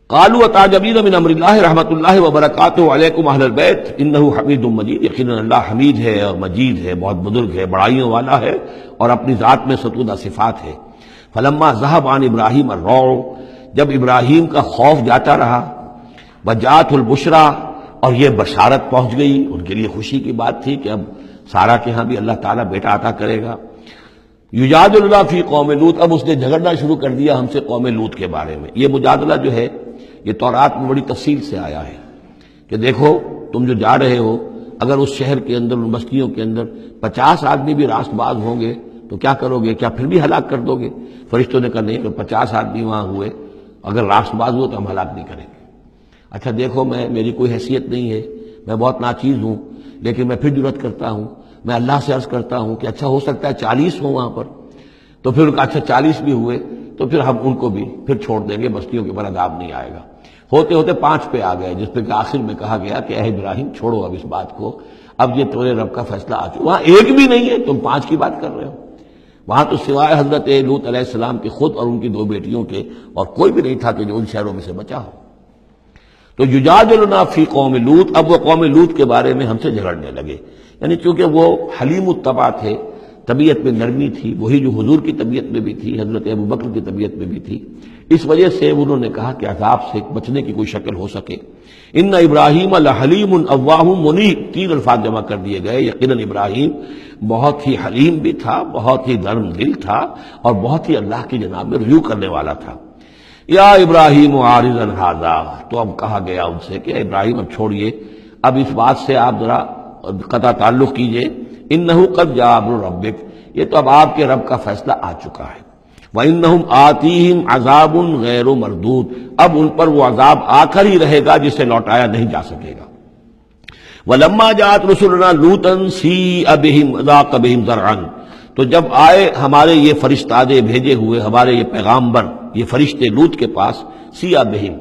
قالوا اتعجبین من امر اللہ رحمت اللہ وبرکاتہ علیکم اہل البیت انہ حمید مجید، یقیناً اللہ حمید ہے اور مجید ہے، بہت بزرگ ہے، بڑائیوں والا ہے، اور اپنی ذات میں ستودہ صفات ہے. فلما ذهب عن ابراہیم الروع، جب ابراہیم کا خوف جاتا رہا، وجاءت البشریٰ، اور یہ بشارت پہنچ گئی، ان کے لیے خوشی کی بات تھی کہ اب سارا کے ہاں بھی اللہ تعالیٰ بیٹا عطا کرے گا۔ یجادلنا فی قوم لوط، اب اس نے جھگڑنا شروع کر دیا ہم سے قوم لوط کے بارے میں۔ یہ مجادلہ جو ہے یہ تورات میں بڑی تفصیل سے آیا ہے کہ دیکھو تم جو جا رہے ہو، اگر اس شہر کے اندر، ان بستیوں کے اندر 50 آدمی بھی راست باز ہوں گے تو کیا کرو گے؟ کیا پھر بھی ہلاک کر دو گے؟ فرشتوں نے کہا نہیں، اگر 50 آدمی وہاں ہوئے، اگر راست باز ہوئے تو ہم ہلاک نہیں کریں گے۔ اچھا دیکھو، میری کوئی حیثیت نہیں ہے، میں بہت ناچیز ہوں، لیکن میں پھر جرأت کرتا ہوں، میں اللہ سے عرض کرتا ہوں کہ اچھا ہو سکتا ہے 40 ہوں وہاں پر، تو پھر اچھا 40 بھی ہوئے تو پھر ہم ان کو بھی پھر چھوڑ دیں گے، بستیوں کے اوپر عذاب نہیں آئے گا۔ ہوتے ہوتے 5 پہ آ گئے، جس پہ کہ آخر میں کہا گیا کہ اے ابراہیم چھوڑو اب اس بات کو، اب یہ تیرے رب کا فیصلہ آ چکا۔ وہاں ایک بھی نہیں ہے، تم 5 کی بات کر رہے ہو۔ وہاں تو سوائے حضرت لوط علیہ السلام کے خود اور ان کی 2 بیٹیوں کے اور کوئی بھی نہیں تھا کہ جو ان شہروں میں سے بچا ہو۔ تو یجادلنا فی قوم لوط، اب وہ قوم لوط کے بارے میں ہم سے جھگڑنے لگے، یعنی چونکہ وہ حلیم الطبع تھے، طبیعت میں نرمی تھی، وہی جو حضور کی طبیعت میں بھی تھی، حضرت ابوبکر کی طبیعت میں بھی تھی، اس وجہ سے انہوں نے کہا کہ عذاب سے بچنے کی کوئی شکل ہو سکے۔ ان ابراہیم لحلیم اواہ منیب، 3 الفاظ جمع کر دیے گئے۔ یقیناً ابراہیم بہت ہی حلیم بھی تھا، بہت ہی نرم دل تھا، اور بہت ہی اللہ کی جناب میں رجوع کرنے والا تھا۔ یا ابراہیم عارض عن ھذا، تو اب کہا گیا ان سے کہ ابراہیم اب چھوڑیے، اب اس بات سے آپ ذرا قطع تعلق کیجئے۔ انہ قد جاء امر ربک، یہ تو اب آپ کے رب کا فیصلہ آ چکا ہے۔ وانہم آتیہم عذاب غیر مردود، اب ان پر وہ عذاب آ کر ہی رہے گا جسے لوٹایا نہیں جا سکے گا۔ ولما جاءت رسلنا لوطا سیء بہم ضاق بہم ذرعا، تو جب آئے ہمارے یہ فرشتادے بھیجے ہوئے، ہمارے یہ پیغامبر، یہ فرشتے لوط کے پاس، سیء بہم،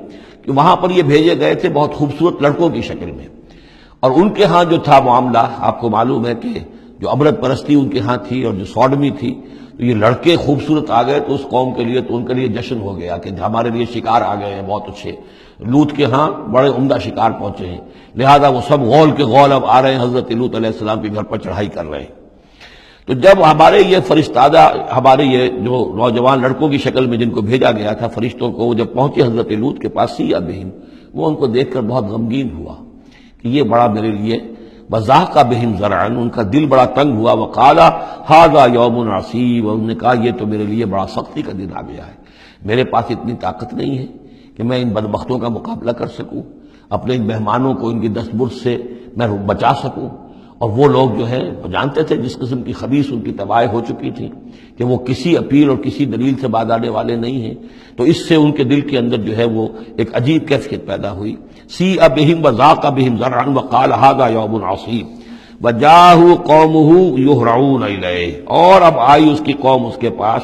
کہ وہاں پر یہ بھیجے گئے تھے بہت خوبصورت لڑکوں کی شکل میں، اور ان کے ہاں جو تھا معاملہ، آپ کو معلوم ہے کہ جو عبرت پرستی ان کے ہاں تھی اور جو سوڈمی تھی، تو یہ لڑکے خوبصورت آ گئے تو اس قوم کے لیے، تو ان کے لیے جشن ہو گیا کہ ہمارے لیے شکار آ گئے ہیں بہت اچھے، لوط کے ہاں بڑے عمدہ شکار پہنچے ہیں، لہذا وہ سب غول کے غول اب آ رہے ہیں، حضرت لوط علیہ السلام کے گھر پر چڑھائی کر رہے ہیں۔ تو جب ہمارے یہ فرشتادہ، ہمارے یہ جو نوجوان لڑکوں کی شکل میں جن کو بھیجا گیا تھا فرشتوں کو، جب پہنچے حضرت لوط کے پاس، سیء بہم، وہ ان کو دیکھ کر بہت غمگین ہوا کہ یہ بڑا میرے لیے، وضاق بہم ذرعا، ان کا دل بڑا تنگ ہوا، وقال ھذا یوم عصیب، اور انہوں نے کہا یہ تو میرے لیے بڑا سختی کا دن آ گیا ہے، میرے پاس اتنی طاقت نہیں ہے کہ میں ان بدبختوں کا مقابلہ کر سکوں، اپنے ان مہمانوں کو ان کی دستبرد سے میں بچا سکوں۔ اور وہ لوگ جو ہیں جانتے تھے جس قسم کی خبیث ان کی تباہی ہو چکی تھی کہ وہ کسی اپیل اور کسی دلیل سے باز آنے والے نہیں ہیں، تو اس سے ان کے دل کے اندر جو ہے وہ ایک عجیب کیفیت پیدا ہوئی۔ سیء بہم وضاق بہم ذرعا وقال ھذا یوم عصیب وجاءہ قومہ یہرعون الیہ، اور اب آئی اس کی قوم اس کے پاس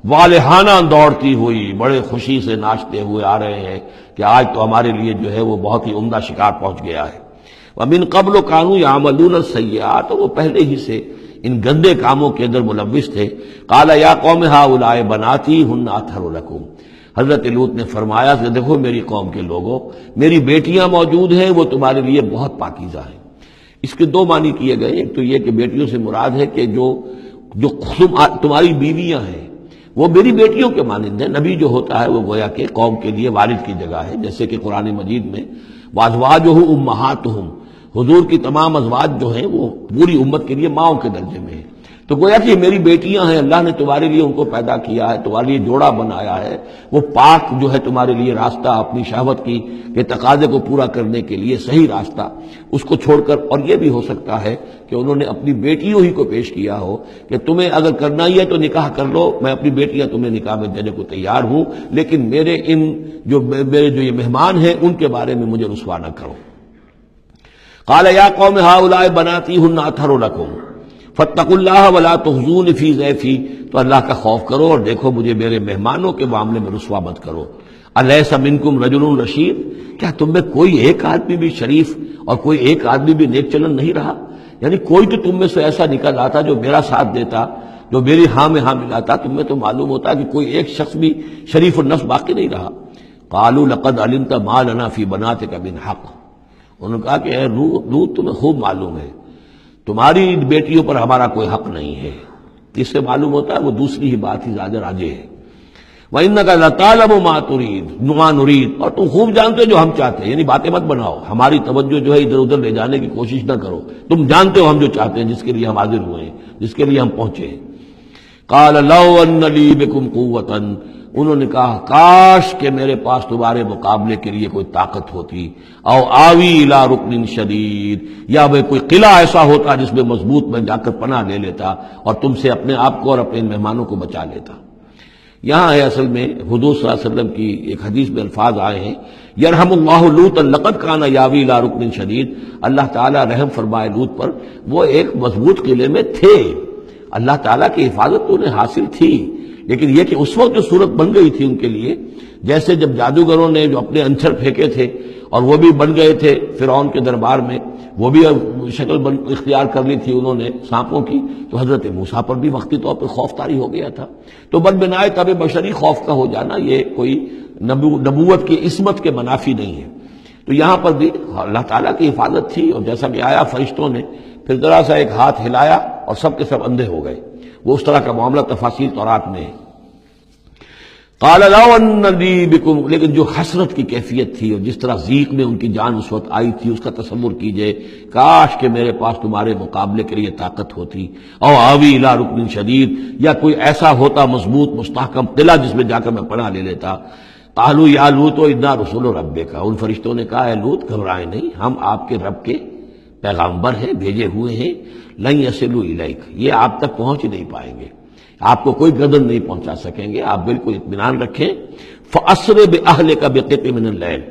والہانہ دوڑتی ہوئی، بڑے خوشی سے ناچتے ہوئے آ رہے ہیں کہ آج تو ہمارے لیے جو ہے وہ بہت ہی عمدہ شکار پہنچ گیا ہے۔ وَمِن قَبْلُ كَانُوا يَعْمَلُونَ السَّيِّئَاتِ، وہ پہلے ہی سے ان گندے کاموں کے اندر ملوث تھے۔ قَالَ يَا قَوْمِ هَؤُلَاءِ بَنَاتِي هُنَّ أَطْهَرُ لَكُمْ، حضرت لوط نے فرمایا کہ دیکھو میری قوم کے لوگوں، میری بیٹیاں موجود ہیں، وہ تمہارے لیے بہت پاکیزہ ہیں۔ اس کے 2 معنی کیے گئے، ایک تو یہ کہ بیٹیوں سے مراد ہے کہ جو تمہاری بیویاں ہیں وہ میری بیٹیوں کے مانند ہیں۔ نبی جو ہوتا ہے وہ گویا کہ قوم کے لیے والد کی جگہ ہے، جیسے کہ قرآن مجید میں وَأَزْوَاجُهُ أُمَّهَاتُهُمْ، حضور کی تمام ازواج جو ہیں وہ پوری امت کے لیے ماؤں کے درجے میں ہیں، تو گویا کہ یہ میری بیٹیاں ہیں، اللہ نے تمہارے لیے ان کو پیدا کیا ہے، تمہارے لیے جوڑا بنایا ہے، وہ پاک جو ہے تمہارے لیے راستہ، اپنی شہوت کی کے تقاضے کو پورا کرنے کے لیے صحیح راستہ اس کو چھوڑ کر، اور یہ بھی ہو سکتا ہے کہ انہوں نے اپنی بیٹیوں ہی کو پیش کیا ہو کہ تمہیں اگر کرنا ہی ہے تو نکاح کر لو، میں اپنی بیٹیاں تمہیں نکاح میں دینے کو تیار ہوں، لیکن میرے جو یہ مہمان ہیں ان کے بارے میں مجھے رسوا نہ کرو۔ قال یا قوم هؤلاء بناتی هن اطہر لکم فاتقوا اللہ ولا تخزون فی ضیفی، تو اللہ کا خوف کرو اور دیکھو مجھے میرے مہمانوں کے معاملے میں رسوا مت کرو۔ الیس منکم رجل رشید، کیا تم میں کوئی ایک آدمی بھی شریف اور کوئی ایک آدمی بھی نیک چلن نہیں رہا؟ یعنی کوئی تو تم میں سے ایسا نکل آتا جو میرا ساتھ دیتا، جو میری ہاں میں ہاں ملاتا، تم میں تو معلوم ہوتا کہ کوئی ایک شخص بھی شریف النفس باقی نہیں رہا۔ قالوا لقد علمت ما لنا فی بناتک من حق، انہوں نے کہا کہ اے لوط تمہیں خوب معلوم ہے تمہاری بیٹیوں پر ہمارا کوئی حق نہیں ہے۔ اس سے معلوم ہوتا ہے وہ دوسری ہی بات ہی زیادہ راجح ہے۔ وَإِنَّكَ لَتَعْلَمُ مَا نُرِيدُ، اور تم خوب جانتے ہو جو ہم چاہتے ہیں، یعنی باتیں مت بناؤ، ہماری توجہ جو ہے ادھر ادھر لے جانے کی کوشش نہ کرو، تم جانتے ہو ہم جو چاہتے ہیں، جس کے لیے ہم حاضر ہوئے ہیں، جس کے لیے ہم پہنچے ہیں۔ قَالَ لَوْ أَنَّ لِي بِكُمْ قُوَّةً، انہوں نے کہا کاش کہ میرے پاس تمہارے مقابلے کے لیے کوئی طاقت ہوتی، او آوی الی رکن شدید، یا وہ کوئی قلعہ ایسا ہوتا جس میں مضبوط میں جا کر پناہ لے لیتا اور تم سے اپنے آپ کو اور اپنے مہمانوں کو بچا لیتا۔ یہاں ہے اصل میں حضور صلی اللہ علیہ وسلم کی ایک حدیث میں الفاظ آئے ہیں، یرحم اللہ لوطا لقد کان یاوی الی رکن شدید، اللہ تعالیٰ رحم فرمائے لوط پر، وہ ایک مضبوط قلعے میں تھے، اللہ تعالیٰ کی حفاظت تو انہیں حاصل تھی، لیکن یہ کہ اس وقت جو صورت بن گئی تھی ان کے لیے، جیسے جب جادوگروں نے جو اپنے انچر پھینکے تھے اور وہ بھی بن گئے تھے فرعون کے دربار میں، وہ بھی شکل اختیار کر لی تھی انہوں نے سانپوں کی، تو حضرت موسیٰ پر بھی وقتی طور پر خوف طاری ہو گیا تھا۔ تو بد بنائے طبع بشری خوف کا ہو جانا یہ کوئی نبوت کی عصمت کے منافی نہیں ہے۔ تو یہاں پر بھی اللہ تعالیٰ کی حفاظت تھی، اور جیسا کہ آیا فرشتوں نے پھر ذرا سا ایک ہاتھ ہلایا اور سب کے سب اندھے ہو گئے، وہ اس طرح کا معاملہ تفاصیل تورات میں ہے۔ قال لو ان لی بکم، لیکن جو حسرت کی کیفیت تھی اور جس طرح ضیق میں ان کی جان اس وقت آئی تھی، اس کا تصور کیجئے، کاش کہ میرے پاس تمہارے مقابلے کے لیے طاقت ہوتی، او آوی الی رکن شدید، یا کوئی ایسا ہوتا مضبوط مستحکم قلعہ جس میں جا کر میں پناہ لے لیتا۔ قالوا یا لوط انا رسول ربک، ان فرشتوں نے کہا اے لوط گھبرائیں نہیں، ہم آپ کے رب کے پیغامبر ہیں، بھیجے ہوئے ہیں، لن یصلوا الیک، یہ آپ تک پہنچ ہی نہیں پائیں گے، آپ کو کوئی گردن نہیں پہنچا سکیں گے، آپ بالکل اطمینان رکھیں۔ فَأَسْرِ بِأَهْلِكَ بِقِطْعٍ مِّنَ اللَّيْلِ،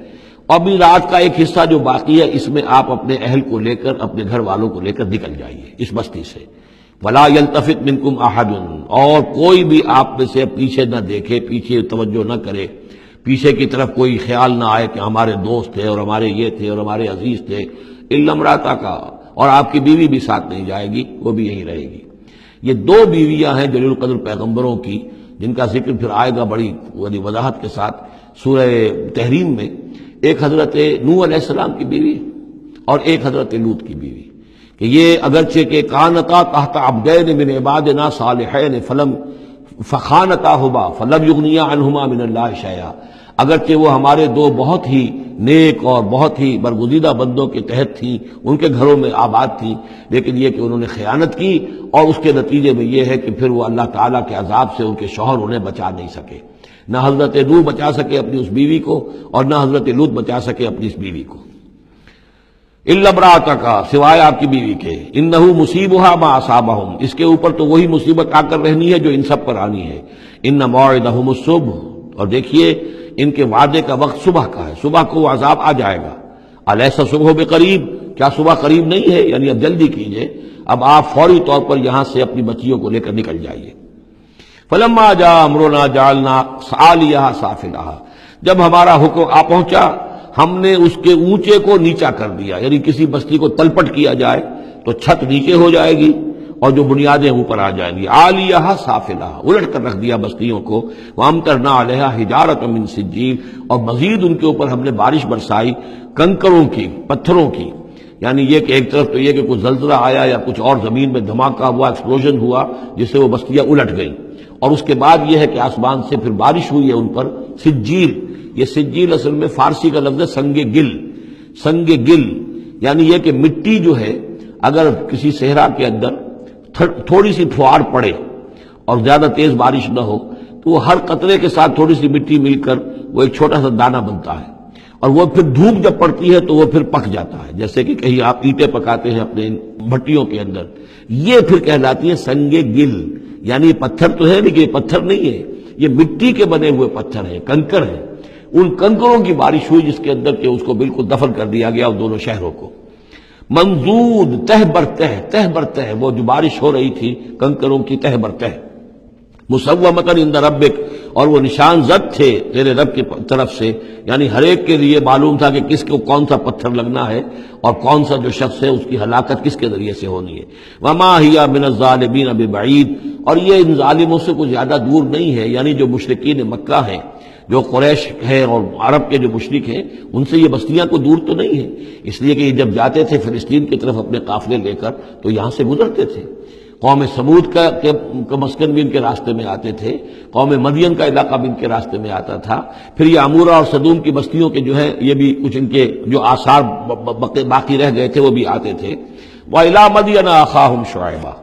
اور بھی رات کا ایک حصہ جو باقی ہے اس میں آپ اپنے اہل کو لے کر، اپنے گھر والوں کو لے کر نکل جائیے اس بستی سے۔ وَلَا يَلْتَفِتْ مِنْكُمْ أَحَدٌ، اور کوئی بھی آپ میں سے پیچھے نہ دیکھے، پیچھے توجہ نہ کرے، پیچھے کی طرف کوئی خیال نہ آئے کہ ہمارے دوست تھے اور ہمارے یہ تھے اور ہمارے عزیز تھے، إِلَّا امْرَأَتَكَ، اور آپ کی بیوی بھی ساتھ نہیں جائے گی، وہ بھی یہیں رہے گی۔ یہ دو بیویاں ہیں جلیل القدر پیغمبروں کی، جن کا ذکر پھر آئے گا بڑی وضاحت کے ساتھ سورہ تحریم میں، ایک حضرت نوح علیہ السلام کی بیوی اور ایک حضرت لوط کی بیوی، کہ یہ اگرچہ کہ کانتا تحت عبدین من عبادنا صالحین فخانتاہما فلم یغنیا عنہما من اللہ شیئا، اگرچہ وہ ہمارے دو بہت ہی نیک اور بہت ہی برگزیدہ بندوں کے تحت تھیں، ان کے گھروں میں آباد تھیں، لیکن یہ کہ انہوں نے خیانت کی، اور اس کے نتیجے میں یہ ہے کہ پھر وہ اللہ تعالیٰ کے عذاب سے ان کے شوہر انہیں بچا نہیں سکے، نہ حضرت نوح بچا سکے اپنی اس بیوی کو اور نہ حضرت لوط بچا سکے اپنی اس بیوی کو۔ الا امرأتک، سوائے آپ کی بیوی کے، انہ مصیبھا ما اصابہم، اس کے اوپر تو وہی مصیبت آ کر رہنی ہے جو ان سب پر آنی ہے۔ ان موعدہم الصبح، اور دیکھیے ان کے وعدے کا وقت صبح کا ہے، صبح کو وہ عذاب آ جائے گا۔ الیس صبح بقریب، کیا صبح قریب نہیں ہے؟ یعنی اب جلدی کیجئے، اب آپ فوری طور پر یہاں سے اپنی بچیوں کو لے کر نکل جائیے۔ فلما جاء امرنا جعلنا عالیہا سافلہا، جب ہمارا حکم آ پہنچا ہم نے اس کے اونچے کو نیچا کر دیا، یعنی کسی بستی کو تلپٹ کیا جائے تو چھت نیچے ہو جائے گی اور جو بنیادیں اوپر آ جائیں گی، عالیہا سافلہا، الٹ کر رکھ دیا بستیوں کو، وامطرنا علیہا حجارۃ من سجیل، اور مزید ان کے اوپر ہم نے بارش برسائی کنکروں کی، پتھروں کی، یعنی یہ کہ ایک طرف تو یہ کہ کچھ زلزلہ آیا یا کچھ اور زمین میں دھماکہ ہوا، ایکسپلوژن ہوا جس سے وہ بستیاں الٹ گئیں، اور اس کے بعد یہ ہے کہ آسمان سے پھر بارش ہوئی ہے ان پر سجیل۔ یہ سجیل اصل میں فارسی کا لفظ ہے سنگ گل، سنگ گل یعنی یہ کہ مٹی جو ہے اگر کسی صحرا کے اندر تھوڑی سی پھوار پڑے اور زیادہ تیز بارش نہ ہو تو وہ ہر قطرے کے ساتھ تھوڑی سی مٹی مل کر وہ ایک چھوٹا سا دانہ بنتا ہے، اور وہ پھر دھوپ جب پڑتی ہے تو وہ پھر پک جاتا ہے، جیسے کہ کہیں آپ اینٹیں پکاتے ہیں اپنے بھٹیوں کے اندر، یہ پھر کہلاتی ہے سنگ گل، یعنی پتھر تو ہے لیکن یہ پتھر نہیں ہے، یہ مٹی کے بنے ہوئے پتھر ہیں، کنکر ہیں، ان کنکروں کی بارش ہوئی جس کے اندر کہ اس کو بالکل دفن کر دیا گیا ان دونوں شہروں کو۔ منضود، تہ بر تہ، وہ جو بارش ہو رہی تھی کنکروں کی تہ بر تہ، مسومۃ عند ربک، اور وہ نشان زد تھے تیرے رب کی طرف سے، یعنی ہر ایک کے لیے معلوم تھا کہ کس کو کون سا پتھر لگنا ہے اور کون سا جو شخص ہے اس کی ہلاکت کس کے ذریعے سے ہونی ہے۔ وما ہی من الظالمین ببعید، اور یہ ان ظالموں سے کچھ زیادہ دور نہیں ہے، یعنی جو مشرکین مکہ ہیں، جو قریش ہیں اور عرب کے جو مشرک ہیں، ان سے یہ بستیاں کو دور تو نہیں ہیں، اس لیے کہ یہ جب جاتے تھے فلسطین کی طرف اپنے قافلے لے کر تو یہاں سے گزرتے تھے، قوم سمود کا مسکن بھی ان کے راستے میں آتے تھے، قوم مدین کا علاقہ بھی ان کے راستے میں آتا تھا، پھر یہ عمورہ اور صدوم کی بستیوں کے جو ہے یہ بھی کچھ ان کے جو آثار باقی رہ گئے تھے وہ بھی آتے تھے۔ وَإِلَىٰ مَدْيَنَ أَخَاهُمْ شُعَيْبًا،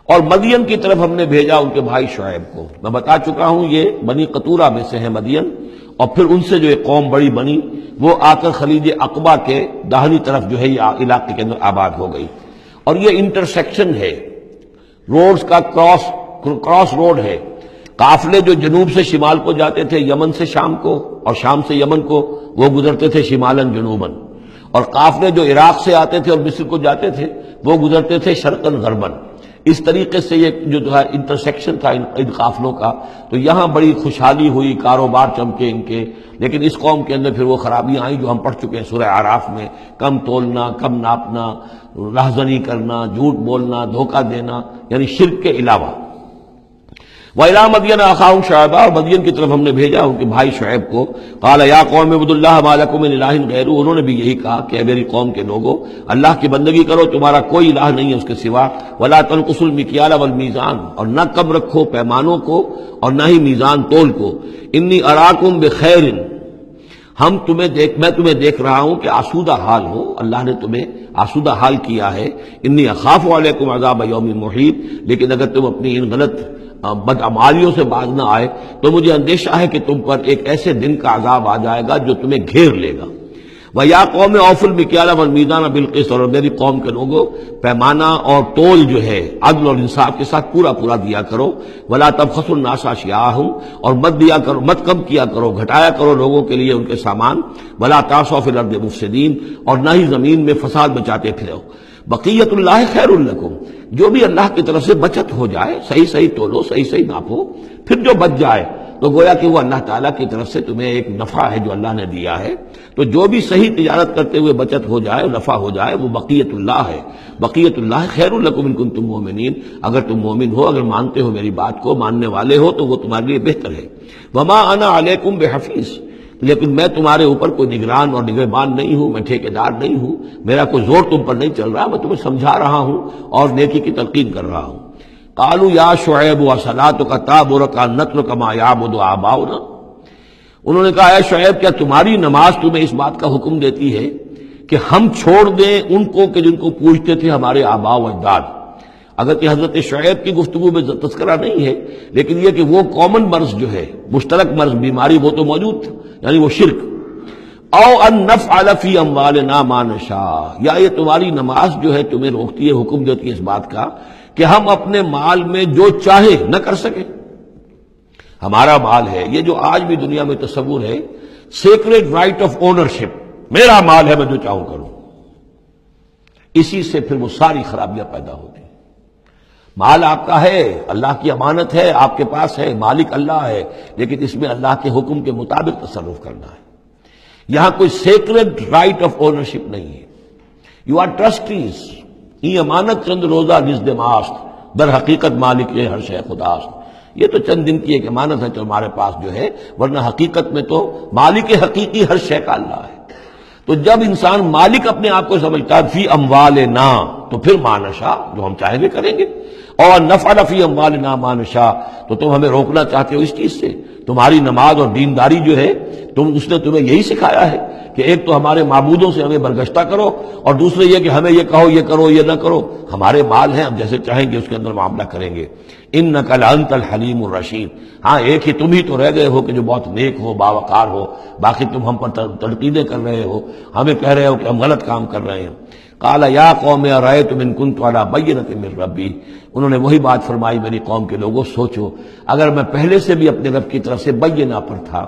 اور مدین کی طرف ہم نے بھیجا ان کے بھائی شعیب کو۔ میں بتا چکا ہوں یہ بنی قطورہ میں سے ہے مدین، اور پھر ان سے جو ایک قوم بڑی بنی وہ آ کر خلیج عقبہ کے داہنی طرف جو ہے یہ علاقے کے اندر آباد ہو گئی۔ اور یہ انٹرسیکشن ہے، روڈز کا کراس روڈ ہے۔ قافلے جو جنوب سے شمال کو جاتے تھے یمن سے شام کو، اور شام سے یمن کو، وہ گزرتے تھے شمالاً جنوباً، اور قافلے جو عراق سے آتے تھے اور مصر کو جاتے تھے وہ گزرتے تھے شرقاً غرباً۔ اس طریقے سے یہ جو ہے انٹرسیکشن تھا ان قافلوں کا، تو یہاں بڑی خوشحالی ہوئی، کاروبار چمکے ان کے۔ لیکن اس قوم کے اندر پھر وہ خرابیاں آئیں جو ہم پڑھ چکے ہیں سورہ اعراف میں، کم تولنا، کم ناپنا، رہزنی کرنا، جھوٹ بولنا، دھوکہ دینا، یعنی شرک کے علاوہ۔ وَإِلَىٰ مَدْيَنَ أَخَاهُمْ شُعَيْبًا، اور مدین کی طرف ہم نے بھیجا ان کے بھائی شعیب کو۔ قَالَ يَا قَوْمِ اعْبُدُوا اللَّهَ مَا لَكُم مِّنْ إِلَٰهٍ غَيْرُهُ، انہوں نے بھی یہی کہا کہ اے میری قوم کے لوگو، اللہ کی بندگی کرو، تمہارا کوئی الہ نہیں ہے اس کے سوا۔ وَلَا تَنقُصُوا الْمِكْيَالَ وَالْمِيزَانَ، اور نہ کم رکھو پیمانوں کو اور نہ ہی میزان تول کو۔ إِنِّي أَرَاكُمْ بِخَيْرٍ، میں تمہیں دیکھ رہا ہوں کہ آسودہ حال ہو، اللہ نے تمہیں آسودہ حال کیا ہے۔ انی اخاف علیکم عذاب یوم محیط، لیکن اگر تم اپنی ان غلط بدعمالیوں سے باز نہ آئے تو مجھے اندیشہ ہے کہ تم پر ایک ایسے دن کا عذاب آ جائے گا جو تمہیں گھیر لے گا۔ وَيَا قَوْمِ أَوْفُوا الْمِكْيَالَ وَالْمِيزَانَ بِالْقِسْطِ، اور میری قوم کے لوگوں پیمانہ اور تول جو ہے عدل اور انصاف کے ساتھ پورا دیا کرو۔ وَلَا تَبْخَسُوا النَّاسَ أَشْيَاءَهُمْ، اور مت کم کیا کرو، گھٹایا کرو لوگوں کے لیے ان کے سامان۔ وَلَا تَعْثَوْا فِي الْأَرْضِ مُفْسِدِينَ، اور نہ ہی زمین میں فساد مچاتے پھرو۔ بقیت اللہ خیر لکم، جو بھی اللہ کی طرف سے بچت ہو جائے، صحیح تولو، صحیح ناپو، پھر جو بچ جائے تو گویا کہ وہ اللہ تعالیٰ کی طرف سے تمہیں ایک نفع ہے جو اللہ نے دیا ہے۔ تو جو بھی صحیح تجارت کرتے ہوئے بچت ہو جائے، نفع ہو جائے، وہ بقیت اللہ ہے۔ بقیت اللہ خیر لکم ان کنتم مؤمنین، اگر تم مومن ہو، اگر مانتے ہو میری بات کو، ماننے والے ہو، تو وہ تمہارے لیے بہتر ہے۔ وما انا علیکم بحفیظ، لیکن میں تمہارے اوپر کوئی نگران اور نگہبان نہیں ہوں، میں ٹھیکیدار نہیں ہوں، میرا کوئی زور تم پر نہیں چل رہا، میں تمہیں سمجھا رہا ہوں اور نیکی کی تلقین کر رہا ہوں۔ قالوا یا شعیب وصلاتک تأمرک ان نترک ما یعبد آباؤنا، انہوں نے کہا اے شعیب، کیا تمہاری نماز تمہیں اس بات کا حکم دیتی ہے کہ ہم چھوڑ دیں ان کو کہ جن کو پوجتے تھے ہمارے آباء و اجداد؟ اگرچہ حضرت شعیب کی گفتگو میں تذکرہ نہیں ہے، لیکن یہ کہ وہ کامن مرض جو ہے، مشترک مرض، بیماری، وہ تو موجود تھا، یعنی وہ شرک۔ او ان نفعل فی اموالنا ما نشاء، یا یہ تمہاری نماز جو ہے تمہیں روکتی ہے، حکم دیتی ہے اس بات کا کہ ہم اپنے مال میں جو چاہے نہ کر سکیں۔ ہمارا مال ہے، یہ جو آج بھی دنیا میں تصور ہے، سیکریڈ رائٹ آف اونرشپ، میرا مال ہے، میں جو چاہوں کروں، اسی سے پھر وہ ساری خرابیاں پیدا ہوتی ہیں۔ مال آپ کا ہے، اللہ کی امانت ہے، آپ کے پاس ہے، مالک اللہ ہے، لیکن اس میں اللہ کے حکم کے مطابق تصرف کرنا ہے۔ یہاں کوئی سیکریڈ رائٹ آف اونرشپ نہیں ہے۔ یو آر ٹرسٹیز، یہ امانت چند روزہ نزد ماست، در حقیقت مالک یہ ہر شے خداست۔ یہ تو چند دن کی ایک امانت ہے جو ہمارے پاس جو ہے، ورنہ حقیقت میں تو مالک حقیقی ہر شے کا اللہ ہے۔ تو جب انسان مالک اپنے آپ کو سمجھتا ہے فی اموالنا، تو پھر ما نشاء، جو ہم چاہیں گے کریں گے۔ اور نفعل فی اموالنا ما نشاء، تو تم ہمیں روکنا چاہتے ہو اس چیز سے۔ تمہاری نماز اور دینداری جو ہے، اس نے تمہیں یہی سکھایا ہے کہ ایک تو ہمارے معبودوں سے ہمیں برگشتہ کرو، اور دوسرے یہ کہ ہمیں یہ کہو، یہ کرو، یہ نہ کرو۔ ہمارے مال ہیں، ہم جیسے چاہیں گے اس کے اندر معاملہ کریں گے۔ انک لانت الحلیم الرشید، ہاں ایک ہی تم ہی تو رہ گئے ہو کہ جو بہت نیک ہو، باوقار ہو، باقی تم ہم پر تنقیدیں کر رہے ہو، ہمیں کہہ رہے ہو کہ ہم غلط کام کر رہے ہیں۔ قال یا قوم ارأیتم ان کنت علی بینۃ من ربی، انہوں نے وہی بات فرمائی میری قوم کے لوگوں، سوچو اگر میں پہلے سے بھی اپنے رب کی طرف سے بینہ پر تھا،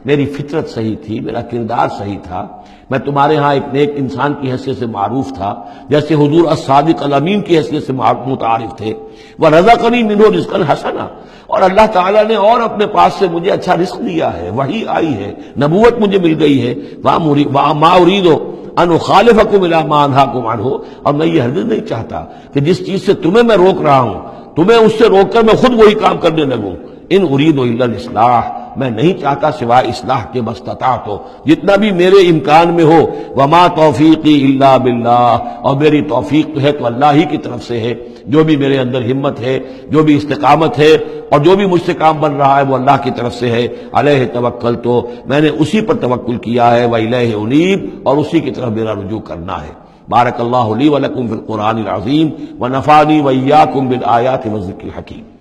میری فطرت صحیح تھی، میرا کردار صحیح تھا، میں تمہارے ہاں ایک نیک انسان کی حیثیت سے معروف تھا، جیسے حضور الصادق الامین کی حیثیت سے متعارف تھے، وَرَزَقَنِي مِنْهُ رِزْقًا حَسَنًا، اور اللہ تعالیٰ نے اور اپنے پاس سے مجھے اچھا رزق دیا ہے، وحی آئی ہے، نبوت مجھے مل گئی ہے، وَمَا أُرِيدُ أَنْ أُخَالِفَكُمْ إِلَىٰ مَا أَنْهَاكُمْ عَنْهُ، اور میں یہ ہرگز نہیں چاہتا کہ جس چیز سے تمہیں میں روک رہا ہوں، تمہیں اس سے روک کر میں خود وہی کام کرنے لگوں۔ ان اريد الا الاصلاح میں نہیں چاہتا سوائے اصلاح کے مستطاعت ہو، جتنا بھی میرے امکان میں ہو۔ وما توفیقی الا باللہ، اور میری توفیق تو ہے تو اللہ ہی کی طرف سے ہے، جو بھی میرے اندر ہمت ہے، جو بھی استقامت ہے اور جو بھی مجھ سے کام بن رہا ہے وہ اللہ کی طرف سے ہے۔ علیہ توکل، تو میں نے اسی پر توکل کیا ہے، وإلیہ انیب، اور اسی کی طرف میرا رجوع کرنا ہے۔ بارک اللہ لی ولکم فی القرآن العظیم ونفعنی وإیاکم بالآیات والذکر الحکیم۔